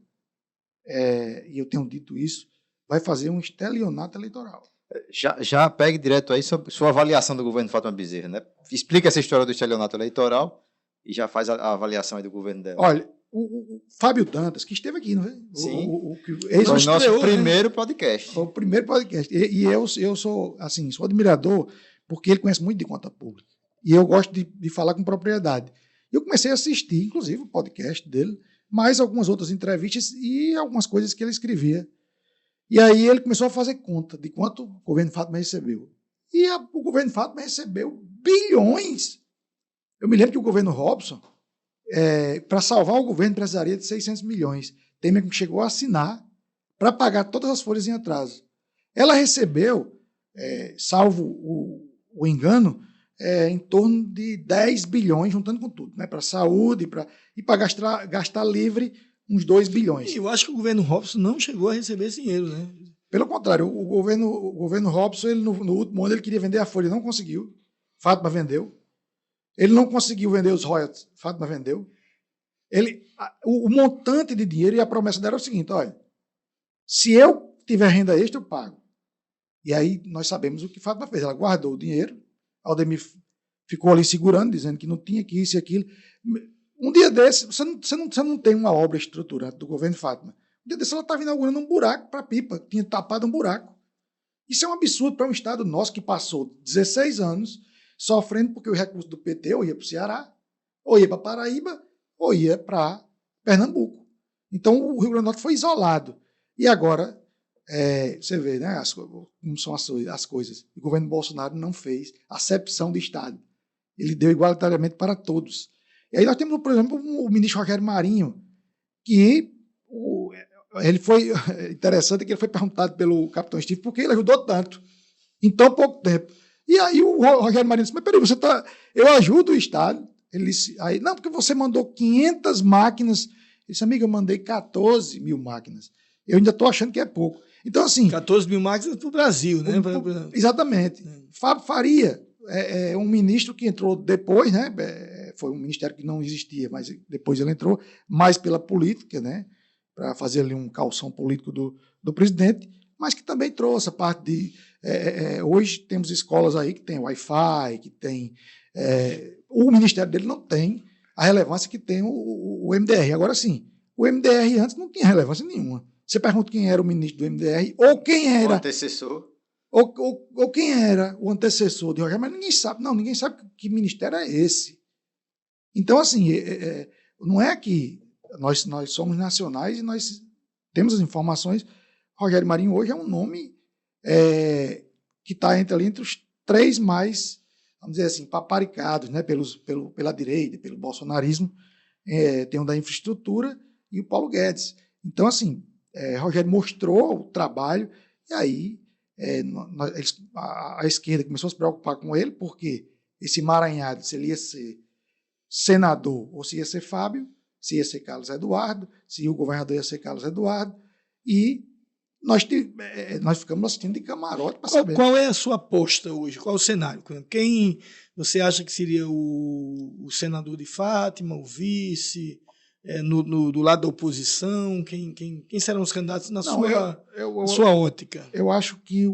e eu tenho dito isso, vai fazer um estelionato eleitoral. Já pegue direto aí sua avaliação do governo Fátima Bezerra, né? Explica essa história do estelionato eleitoral e já faz a avaliação aí do governo dela. Olha, o Fábio Dantas, que esteve aqui, não é? Sim. Foi o nosso primeiro podcast. Foi o primeiro podcast. E eu sou, assim, sou admirador, porque ele conhece muito de conta pública. E eu gosto de falar com propriedade. Eu comecei a assistir, inclusive, o podcast dele, mais algumas outras entrevistas e algumas coisas que ele escrevia. E aí ele começou a fazer conta de quanto o governo Fátima recebeu. E o governo Fátima recebeu bilhões. Eu me lembro que o governo Robson, para salvar o governo, precisaria de 600 milhões. Temer chegou a assinar para pagar todas as folhas em atraso. Ela recebeu, salvo o engano, em torno de 10 bilhões, juntando com tudo, né, para saúde e para gastar livre uns 2 bilhões. E eu acho que o governo Robson não chegou a receber esse dinheiro, né? Pelo contrário, o governo Robson, ele, no último ano, ele queria vender a folha, não conseguiu. Fátima vendeu. Ele não conseguiu vender os royalties, Fátima vendeu. O montante de dinheiro e a promessa dela era o seguinte, olha, se eu tiver renda extra, eu pago. E aí nós sabemos o que Fátima fez. Ela guardou o dinheiro, Aldemir ficou ali segurando, dizendo que não tinha que isso e aquilo. Um dia desse, você não tem uma obra estruturante do governo Fátima. Um dia desse ela estava inaugurando um buraco para pipa, tinha tapado um buraco. Isso é um absurdo para um estado nosso que passou 16 anos sofrendo porque o recurso do PT ou ia para o Ceará, ou ia para Paraíba, ou ia para Pernambuco. Então o Rio Grande do Norte foi isolado. E agora, você vê, né, como são as coisas. O governo Bolsonaro não fez acepção de estado. Ele deu igualitariamente para todos. E aí nós temos, por exemplo, o ministro Rogério Marinho, que ele foi interessante que ele foi perguntado pelo capitão Steve por que ele ajudou tanto em tão pouco tempo. E aí o Rogério Marinho disse, mas peraí, eu ajudo o Estado. Ele disse, aí, não, porque você mandou 500 máquinas. Ele disse, amigo, eu mandei 14 mil máquinas. Eu ainda estou achando que é pouco. Então, assim... 14 mil máquinas para o Brasil, né? Exatamente. Fábio Faria, um ministro que entrou depois, né? Foi um ministério que não existia, mas depois ele entrou, mais pela política, né? Para fazer ali um calção político do presidente, mas que também trouxe a parte de... hoje temos escolas aí que tem Wi-Fi, que tem... o ministério dele não tem a relevância que tem o MDR. Agora sim, o MDR antes não tinha relevância nenhuma. Você pergunta quem era o ministro do MDR, ou quem era... O antecessor. Ou quem era o antecessor de Rogério, mas ninguém sabe. Não, ninguém sabe que ministério é esse. Então, assim, não é que nós somos nacionais e nós temos as informações. Rogério Marinho hoje é um nome que está entre os 3 mais, vamos dizer assim, paparicados, né, pela direita, pelo bolsonarismo. Tem o da infraestrutura e o Paulo Guedes. Então, assim, Rogério mostrou o trabalho e aí a esquerda começou a se preocupar com ele, porque esse emaranhado, se ele ia ser senador ou se ia ser Fábio, se ia ser Carlos Eduardo, se o governador ia ser Carlos Eduardo, e nós ficamos assistindo de camarote para saber. Qual é a sua aposta hoje? Qual é o cenário? Quem você acha que seria o senador de Fátima, o vice, do lado da oposição? Quem serão os candidatos na sua ótica? Eu acho que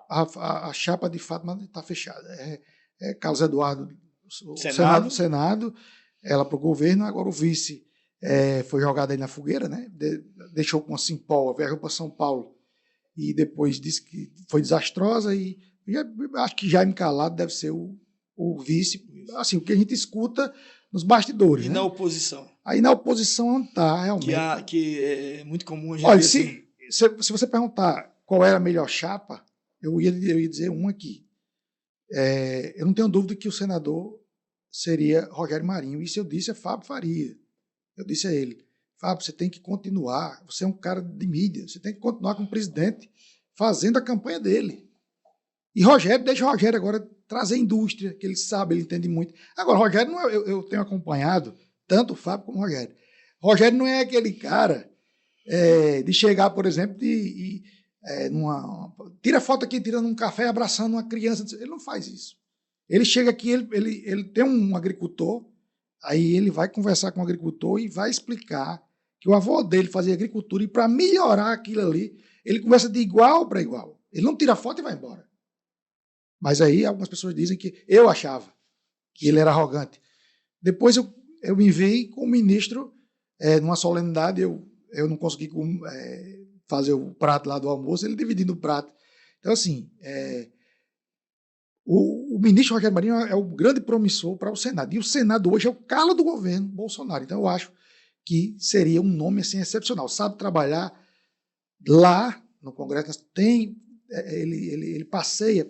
a chapa de Fátima está fechada. Carlos Eduardo, o Senado, ela para o governo, agora o vice foi jogado aí na fogueira, né? Deixou com a Simpol, viajou para São Paulo e depois disse que foi desastrosa e acho que Jaime Calado deve ser o vice, assim, o que a gente escuta nos bastidores. E né? Na oposição? Aí na oposição não está, realmente. Que é muito comum a gente... Olha, se você perguntar qual era a melhor chapa, eu ia dizer um aqui. Eu não tenho dúvida que o senador seria Rogério Marinho. Isso eu disse a Fábio Faria. Eu disse a ele, Fábio, você tem que continuar, você é um cara de mídia, você tem que continuar como presidente fazendo a campanha dele. E Rogério, deixa o Rogério agora trazer indústria, que ele sabe, ele entende muito. Agora, Rogério, não é, eu tenho acompanhado tanto o Fábio como o Rogério. Rogério não é aquele cara de chegar, por exemplo, tira foto aqui tirando um café, abraçando uma criança. Ele não faz isso. Ele chega aqui, ele tem um agricultor, aí ele vai conversar com o agricultor e vai explicar que o avô dele fazia agricultura e para melhorar aquilo ali, ele conversa de igual para igual. Ele não tira foto e vai embora. Mas aí algumas pessoas dizem que eu achava que ele era arrogante. Depois eu me vi com o ministro numa solenidade, eu não consegui fazer o prato lá do almoço, ele dividindo o prato. Então, assim, o ministro Rogério Marinho é o grande promissor para o Senado. E o Senado hoje é o calo do governo Bolsonaro. Então, eu acho que seria um nome assim, excepcional. Sabe trabalhar lá no Congresso, ele passeia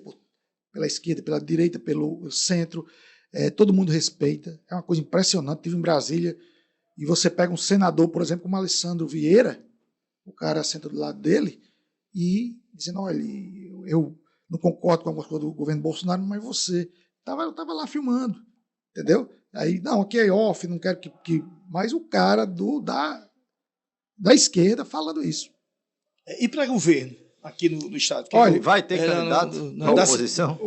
pela esquerda, pela direita, pelo centro, todo mundo respeita. É uma coisa impressionante. Estive em Brasília e você pega um senador, por exemplo, como Alessandro Vieira, o cara senta do lado dele e dizendo, olha, eu não concordo com algumas coisas do governo Bolsonaro, mas você estava lá filmando, entendeu? Aí, não, aqui é off, não quero que... Mas o cara da esquerda falando isso. E para governo, aqui no estado? Olha, vai ter candidato na oposição?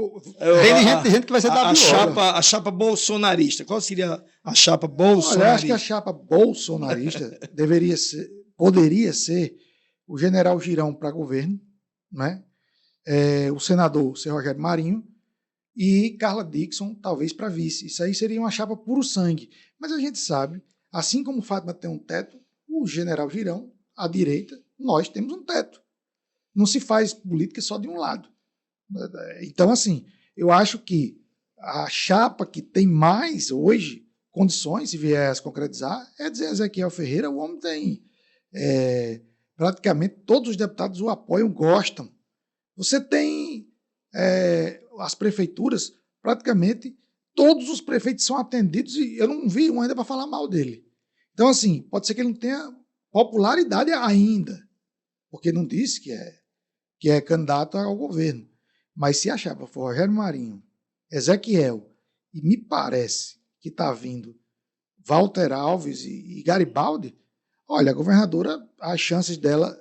Tem gente que vai ser da a chapa bolsonarista. Qual seria a chapa bolsonarista? Olha, eu acho que a chapa bolsonarista poderia ser o general Girão para governo, né? O senador ser Rogério Marinho e Carla Dickson, talvez, para vice. Isso aí seria uma chapa puro sangue. Mas a gente sabe, assim como o Fátima tem um teto, o general Girão, à direita, nós temos um teto. Não se faz política só de um lado. Então, assim, eu acho que a chapa que tem mais hoje condições, se vier a se concretizar, é dizer Ezequiel Ferreira. O homem tem praticamente todos os deputados o apoiam, gostam. Você tem as prefeituras, praticamente todos os prefeitos são atendidos e eu não vi um ainda para falar mal dele. Então, assim, pode ser que ele não tenha popularidade ainda, porque não disse que é candidato ao governo. Mas se a chapa for Rogério Marinho, Ezequiel, e me parece que está vindo Walter Alves e Garibaldi, olha, a governadora, as chances dela,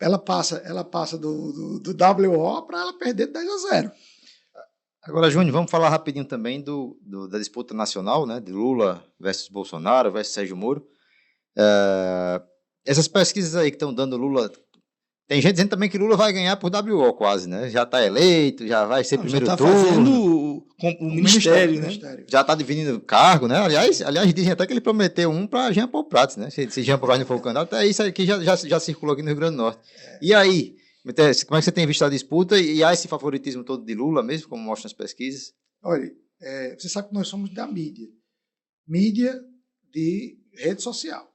ela passa do WO para ela perder de 10-0. Agora, Júnior, vamos falar rapidinho também da disputa nacional, né, de Lula versus Bolsonaro versus Sérgio Moro. Essas pesquisas aí que estão dando Lula... Tem gente dizendo também que Lula vai ganhar por WO quase, né? Já está eleito, já vai ser primeiro turno. Já está fazendo o ministério, né? Já está dividindo cargo, né? Aliás, dizem até que ele prometeu um para Jean Paul Prats, né? Se Jean Paul Prats não for o candidato, é isso aí que já circulou aqui no Rio Grande do Norte. E aí, como é que você tem visto a disputa e há esse favoritismo todo de Lula mesmo, como mostram as pesquisas? Olha, você sabe que nós somos da mídia. Mídia de rede social.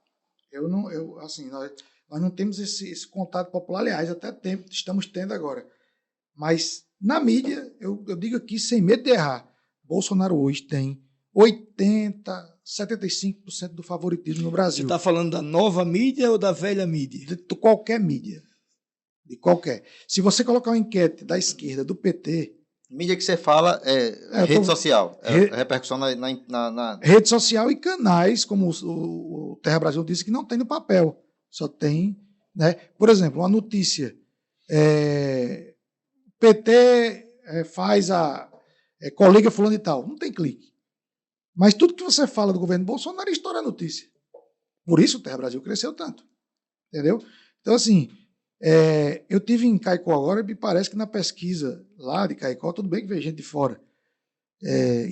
Nós não temos esse contato popular, aliás, até estamos tendo agora. Mas, na mídia, eu digo aqui, sem medo de errar, Bolsonaro hoje tem 75% do favoritismo no Brasil. Você está falando da nova mídia ou da velha mídia? De qualquer mídia. De qualquer. Se você colocar uma enquete da esquerda, do PT... Mídia que você fala rede social, repercussão na... Rede social e canais, como o Terra Brasil disse, que não tem no papel. Só tem, né? Por exemplo, uma notícia, PT faz coliga fulano e tal, não tem clique. Mas tudo que você fala do governo Bolsonaro estoura a notícia. Por isso o Terra Brasil cresceu tanto, entendeu? Então, assim, eu tive em Caicó agora e me parece que na pesquisa lá de Caicó, tudo bem que veio gente de fora,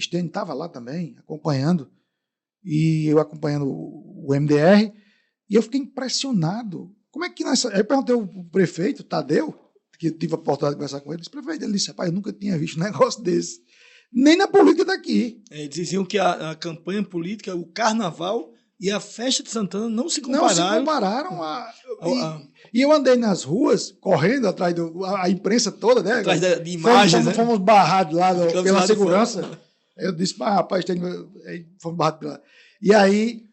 Stênio estava lá também, acompanhando, e eu acompanhando o MDR, e eu fiquei impressionado. Como é que eu perguntei ao prefeito, Tadeu, que eu tive a oportunidade de conversar com ele, ele disse, rapaz, eu nunca tinha visto um negócio desse. Nem na política daqui. Diziam que a campanha política, o carnaval e a festa de Santana não se compararam. Não se compararam. E eu andei nas ruas, correndo atrás a imprensa toda, né? Atrás de imagens, fomos barrados lá pela segurança. Aí eu disse, rapaz, aí fomos barrados lá. E aí,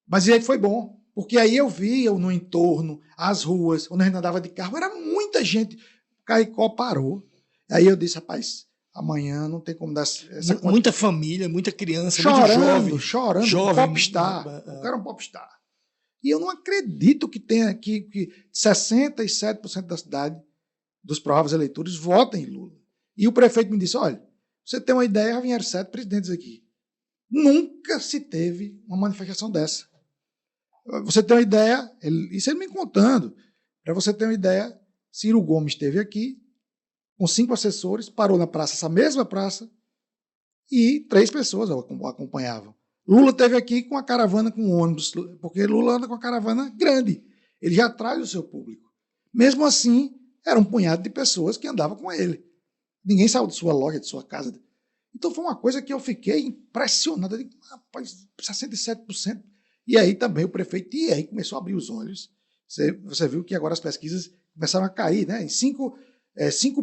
mas aí foi bom, porque aí eu via no entorno, as ruas, quando a gente andava de carro, era muita gente. Caicó parou. Aí eu disse, rapaz, amanhã não tem como dar essa Muita família, muita criança, chorando, muito chorando, jovem. Popstar. O cara é um popstar. E eu não acredito que tenha aqui que 67% da cidade, dos prováveis eleitores, votem em Lula. E o prefeito me disse, olha, você tem uma ideia, já vieram 7 presidentes aqui. Nunca se teve uma manifestação dessa. Você tem uma ideia, isso ele me contando, para você ter uma ideia, Ciro Gomes esteve aqui, com 5 assessores, parou na praça, essa mesma praça, e 3 pessoas acompanhavam. Lula esteve aqui com a caravana, com ônibus, porque Lula anda com a caravana grande. Ele já traz o seu público. Mesmo assim, era um punhado de pessoas que andavam com ele. Ninguém saiu de sua loja, de sua casa. Então foi uma coisa que eu fiquei impressionado. Eu digo, rapaz, 67%. E aí também o prefeito, e aí começou a abrir os olhos. Você viu que agora as pesquisas começaram a cair, né? Em 5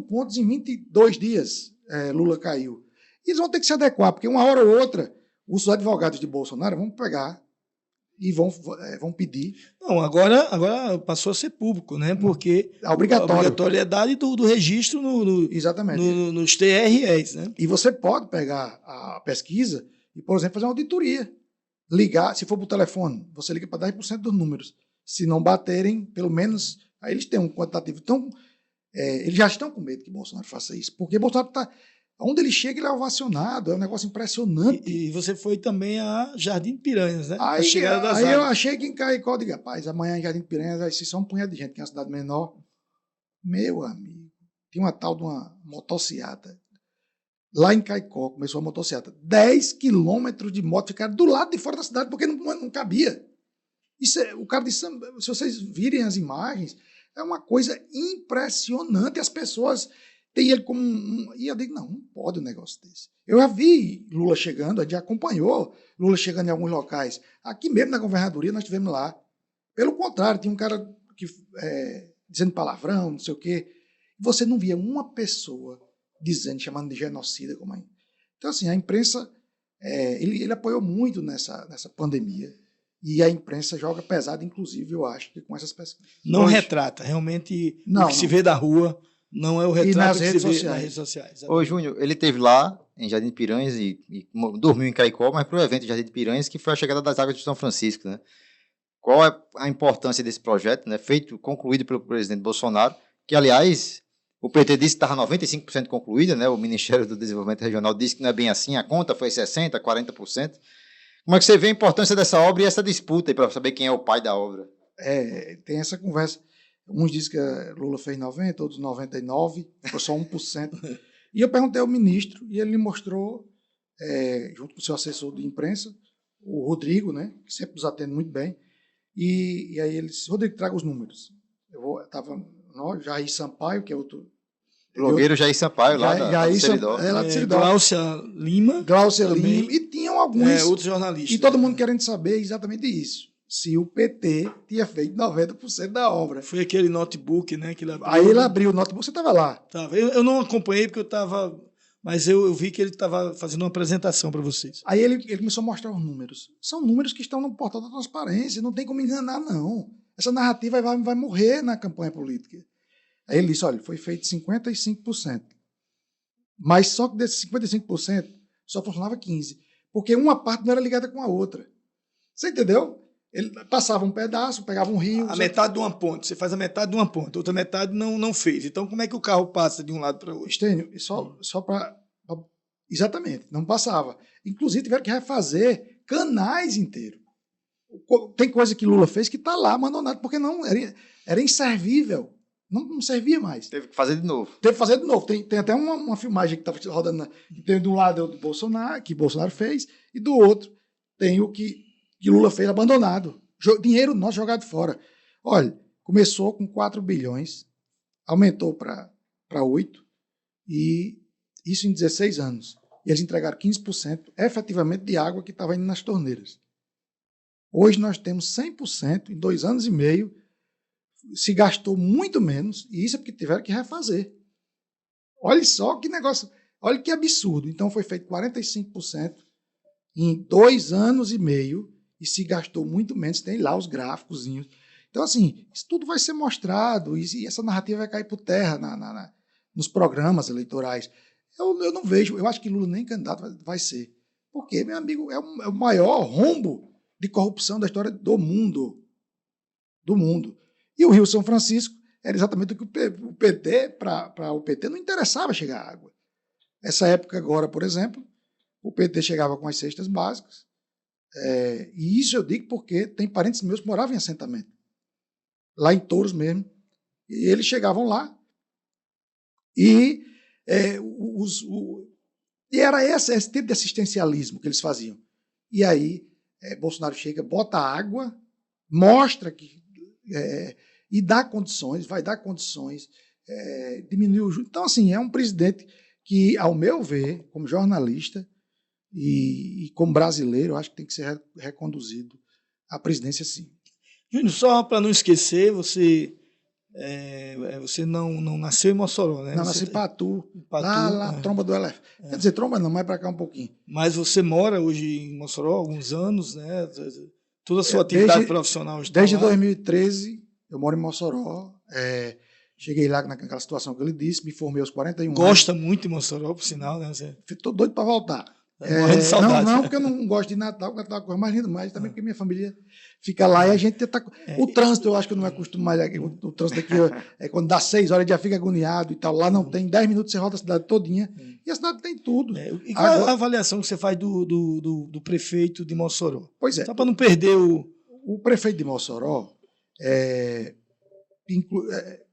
pontos em 22 dias Lula caiu. E eles vão ter que se adequar, porque uma hora ou outra os advogados de Bolsonaro vão pegar e vão pedir. Não, agora passou a ser público, né? Porque a obrigatoriedade do registro Exatamente. Nos TREs, né? E você pode pegar a pesquisa e, por exemplo, fazer uma auditoria. Ligar, se for por telefone, você liga para 10% dos números. Se não baterem, pelo menos, aí eles têm um quantitativo. Então, eles já estão com medo que Bolsonaro faça isso, porque Bolsonaro está. Onde ele chega, ele é ovacionado, é um negócio impressionante. E você foi também a Jardim Piranhas, né? Aí, a chegada das aí eu águas. achei que em Caicó, digo, rapaz, amanhã em Jardim Piranhas vai ser só um punhado de gente, que é uma cidade menor. Meu amigo, tinha uma tal de uma motociata. Lá em Caicó começou a motociata. 10 quilômetros de moto ficaram do lado de fora da cidade, porque não cabia. Isso o cara disse, se vocês virem as imagens, é uma coisa impressionante. As pessoas têm ele como E eu digo, não pode um negócio desse. Eu já vi Lula chegando, a gente já acompanhou Lula chegando em alguns locais. Aqui mesmo na governadoria nós estivemos lá. Pelo contrário, tinha um cara que, dizendo palavrão, não sei o quê. Você não via uma pessoa chamando de genocida como aí. Então, assim, a imprensa, ele apoiou muito nessa pandemia. E a imprensa joga pesado, inclusive, eu acho, que com essas pesquisas. Não retrata, realmente, o que se vê da rua não é o retrato que se vê nas redes sociais. Ô, Júnior, ele esteve lá em Jardim de Piranhas e dormiu em Caicó, mas para o evento de Jardim de Piranhas, que foi a chegada das águas de São Francisco, né? Qual é a importância desse projeto, né? Concluído pelo presidente Bolsonaro, que, aliás, o PT disse que estava 95% concluída, né? O Ministério do Desenvolvimento Regional disse que não é bem assim, a conta foi 60%, 40%. Como é que você vê a importância dessa obra e essa disputa aí para saber quem é o pai da obra? Tem essa conversa. Uns dizem que Lula fez 90%, outros 99%, foi só 1%. E eu perguntei ao ministro e ele me mostrou, junto com o seu assessor de imprensa, o Rodrigo, né, que sempre nos atende muito bem. E aí ele disse, Rodrigo, traga os números. Estava Jair Sampaio, que é outro... Blogueiro Jair Sampaio, lá da Seridó. Lá de Seridó. Glaucia Lima. E tinham alguns... outros jornalistas. E todo mundo querendo saber exatamente isso. Se o PT tinha feito 90% da obra. Foi aquele notebook, né? Que ele abriu. Aí ele abriu o notebook, você estava lá. Tava. Eu não acompanhei porque eu estava... Mas eu vi que ele estava fazendo uma apresentação para vocês. Aí ele começou a mostrar os números. São números que estão no portal da transparência, não tem como enganar, não. Essa narrativa vai morrer na campanha política. Aí ele disse, olha, foi feito 55%. Mas só que desses 55%, só funcionava 15%. Porque uma parte não era ligada com a outra. Você entendeu? Ele passava um pedaço, pegava um rio... A metade de uma ponte. Você faz a metade de uma ponte. Outra metade não fez. Então, como é que o carro passa de um lado para o outro? Estênio, só para... Exatamente, não passava. Inclusive, tiveram que refazer canais inteiros. Tem coisa que Lula fez que está lá abandonado, porque não era inservível. Não servia mais. Teve que fazer de novo. Tem até uma filmagem que estava rodando. Tem de um lado do Bolsonaro, que Bolsonaro fez, e do outro tem o que Lula fez abandonado. Dinheiro nosso jogado fora. Olha, começou com 4 bilhões, aumentou para 8, e isso em 16 anos. E eles entregaram 15% efetivamente de água que estava indo nas torneiras. Hoje nós temos 100% em 2 anos e meio. Se gastou muito menos, e isso é porque tiveram que refazer. Olha só que negócio. Olha que absurdo. Então foi feito 45% em 2 anos e meio e se gastou muito menos. Tem lá os gráficozinhos. Então, assim, isso tudo vai ser mostrado e essa narrativa vai cair por terra nos programas eleitorais. Eu não vejo, eu acho que Lula nem candidato vai ser. Porque, meu amigo, é o maior rombo de corrupção da história do mundo. Do mundo. E o Rio São Francisco era exatamente o que o PT, para o PT, não interessava chegar à água. Essa época agora, por exemplo, o PT chegava com as cestas básicas, e isso eu digo porque tem parentes meus que moravam em assentamento, lá em Touros mesmo, e eles chegavam lá, e era esse tipo de assistencialismo que eles faziam. E aí, Bolsonaro chega, bota água, mostra que e dá condições, vai dar condições, diminuir o juros. Então, assim, é um presidente que, ao meu ver, como jornalista e como brasileiro, eu acho que tem que ser reconduzido à presidência, sim. Júnior, só para não esquecer, você não nasceu em Mossoró, né? Não, nasci em Patu, Patu, lá Tromba do Elefante. Quer dizer, Tromba não, mais para cá um pouquinho. Mas você mora hoje em Mossoró há alguns anos, né? Toda a sua atividade profissional está desde lá. 2013, eu moro em Mossoró. Cheguei lá naquela situação que ele disse, me formei aos 41 anos. Gosta muito de Mossoró, por sinal, né? Estou doido para voltar. Morrendo de saudade. Não, porque eu não gosto de Natal, porque Natal é a coisa mais linda, mas também porque minha família fica lá e a gente tenta. O trânsito, eu acho que eu não me acostumo mais. O trânsito aqui quando dá 6 horas, já fica agoniado e tal. Lá não tem, 10 minutos você roda a cidade todinha. E a cidade tem tudo. E qual é a avaliação que você faz do prefeito de Mossoró? Pois é. Só para não perder o prefeito de Mossoró,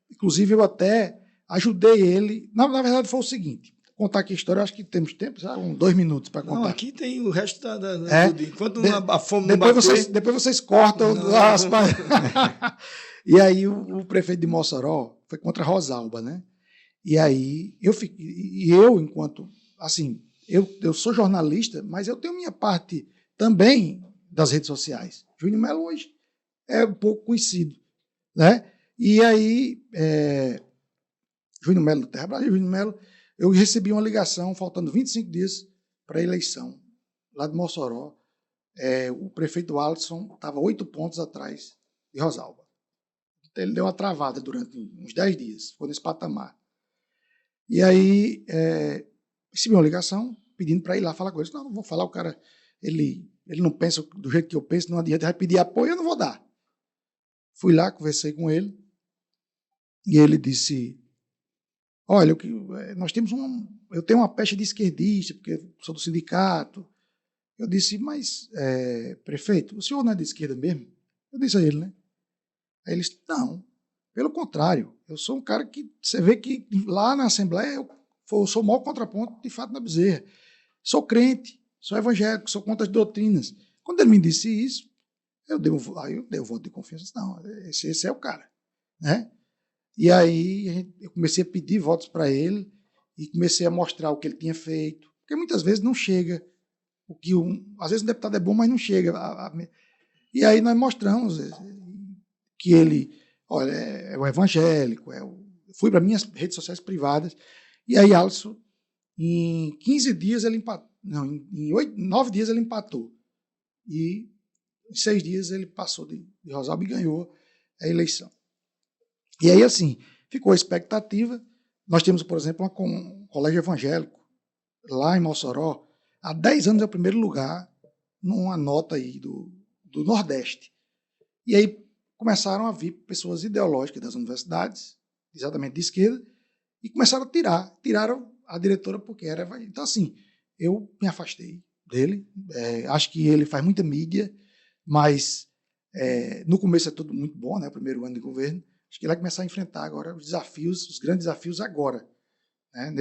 inclusive eu até ajudei ele. Na verdade, foi o seguinte. Contar aqui a história, acho que temos tempo, sabe? 2 minutos para contar. Não, aqui tem o resto do dia. Enquanto a fome não depois vocês cortam as E aí o prefeito de Mossoró foi contra Rosalba, né? E aí eu enquanto, assim, eu sou jornalista, mas eu tenho minha parte também das redes sociais. Júnior Melo hoje é um pouco conhecido, né? E aí, Júnior Melo do Terra Brasil, Júnior Melo, eu recebi uma ligação, faltando 25 dias para a eleição, lá de Mossoró. O prefeito Alisson estava 8 pontos atrás de Rosalba. Então, ele deu uma travada durante uns 10 dias, ficou nesse patamar. E aí, recebi uma ligação pedindo para ir lá falar com ele. Não vou falar, o cara, ele não pensa do jeito que eu penso, não adianta, vai pedir apoio, eu não vou dar. Fui lá, conversei com ele, e ele disse: olha, nós temos eu tenho uma pecha de esquerdista, porque sou do sindicato. Eu disse: mas, prefeito, o senhor não é de esquerda mesmo? Eu disse a ele, né? Aí ele disse: não, pelo contrário, eu sou um cara que, você vê que lá na Assembleia eu sou o maior contraponto de Fátima Bezerra. Sou crente, sou evangélico, sou contra as doutrinas. Quando ele me disse isso, eu dei o voto de confiança. Não, esse é o cara, né? E aí eu comecei a pedir votos para ele e comecei a mostrar o que ele tinha feito. Porque muitas vezes não chega. Às vezes um deputado é bom, mas não chega. E aí nós mostramos que ele, olha, é o evangélico. Fui para minhas redes sociais privadas. E aí Alisson, em 15 dias ele empatou. Não, em 9 dias ele empatou. E em 6 dias ele passou de Rosalba e ganhou a eleição. E aí, assim, ficou a expectativa. Nós temos, por exemplo, um colégio evangélico lá em Mossoró. Há 10 anos é o primeiro lugar numa nota aí do Nordeste. E aí começaram a vir pessoas ideológicas das universidades, exatamente de esquerda, e começaram a tirar. Tiraram a diretora porque era evangélica. Então, assim, eu me afastei dele. Acho que ele faz muita mídia, mas no começo é tudo muito bom, né? O primeiro ano de governo. Acho que ele vai começar a enfrentar agora os grandes desafios agora. Né?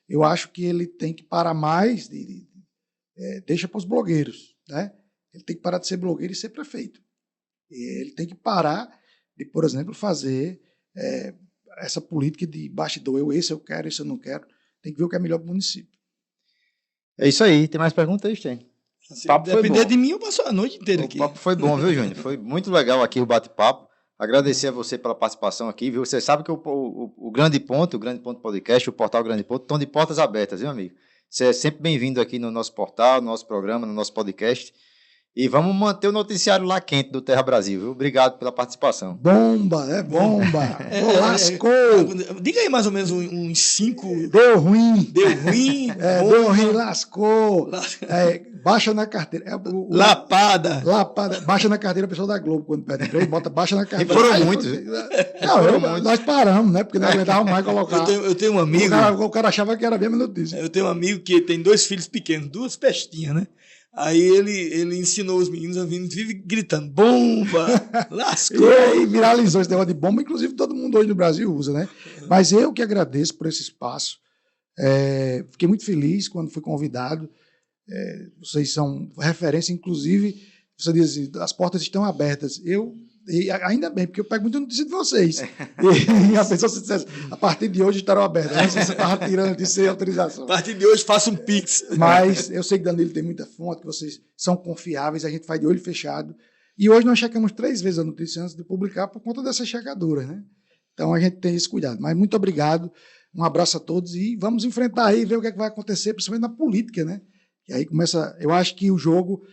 Eu acho que ele tem que parar mais, deixa para os blogueiros. Né? Ele tem que parar de ser blogueiro e ser prefeito. Ele tem que parar de, por exemplo, fazer essa política de bastidor. Esse eu quero, esse eu não quero. Tem que ver o que é melhor para o município. É isso aí. Tem mais perguntas, tem? Se depender de mim, eu passo a noite inteira aqui. O papo foi bom, viu, Júnior? Foi muito legal aqui o bate-papo. Agradecer a você pela participação aqui, viu? Você sabe que o Grande Ponto Podcast, o portal Grande Ponto, estão de portas abertas, viu, amigo? Você é sempre bem-vindo aqui no nosso portal, no nosso programa, no nosso podcast. E vamos manter o noticiário lá quente do Terra Brasil, viu? Obrigado pela participação. Bomba, bomba. Lascou. Diga aí mais ou menos uns 5. Deu ruim. Deu ruim. Deu ruim, lascou. Baixa na carteira. Lapada. Baixa na carteira, a pessoa da Globo, quando pede emprego, bota baixa na carteira. E foram muitos. Nós paramos, né? Porque não aguentava mais colocar. Eu tenho um amigo. O cara achava que era a mesma notícia. Eu tenho um amigo que tem 2 filhos pequenos, 2 pestinhas, né? Aí ele ensinou os meninos a vir, vive gritando, bomba, lascou. E aí viralizou esse negócio de bomba, inclusive todo mundo hoje no Brasil usa, né? Mas eu que agradeço por esse espaço. Fiquei muito feliz quando fui convidado. Vocês são referência, inclusive, você diz assim, as portas estão abertas. E ainda bem, porque eu pego muita notícia de vocês. E a pessoa se dissesse, a partir de hoje estarão abertas. Não sei se você estava tirando de sem autorização. A partir de hoje faça um pix. Mas eu sei que Danilo tem muita fonte, que vocês são confiáveis, a gente faz de olho fechado. E hoje nós checamos 3 vezes a notícia antes de publicar por conta dessas checaduras, né? Então a gente tem esse cuidado. Mas muito obrigado, um abraço a todos e vamos enfrentar aí, ver o que é que vai acontecer, principalmente na política, né? E aí começa, eu acho que o jogo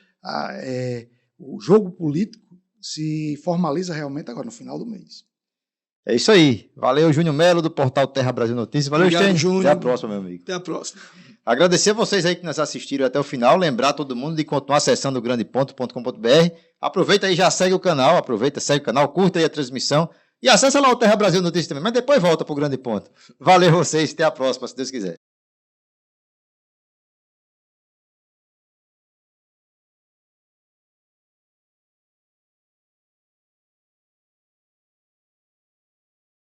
político se formaliza realmente agora, no final do mês. É isso aí. Valeu, Júnior Melo, do portal Terra Brasil Notícias. Valeu, Obrigado, Júnior. Até a próxima, meu amigo. Até a próxima. Agradecer a vocês aí que nos assistiram até o final. Lembrar todo mundo de continuar acessando o grandeponto.com.br. Aproveita aí, já segue o canal. Segue o canal, curta aí a transmissão. E acessa lá o Terra Brasil Notícias também. Mas depois volta pro Grande Ponto. Valeu vocês, até a próxima, se Deus quiser.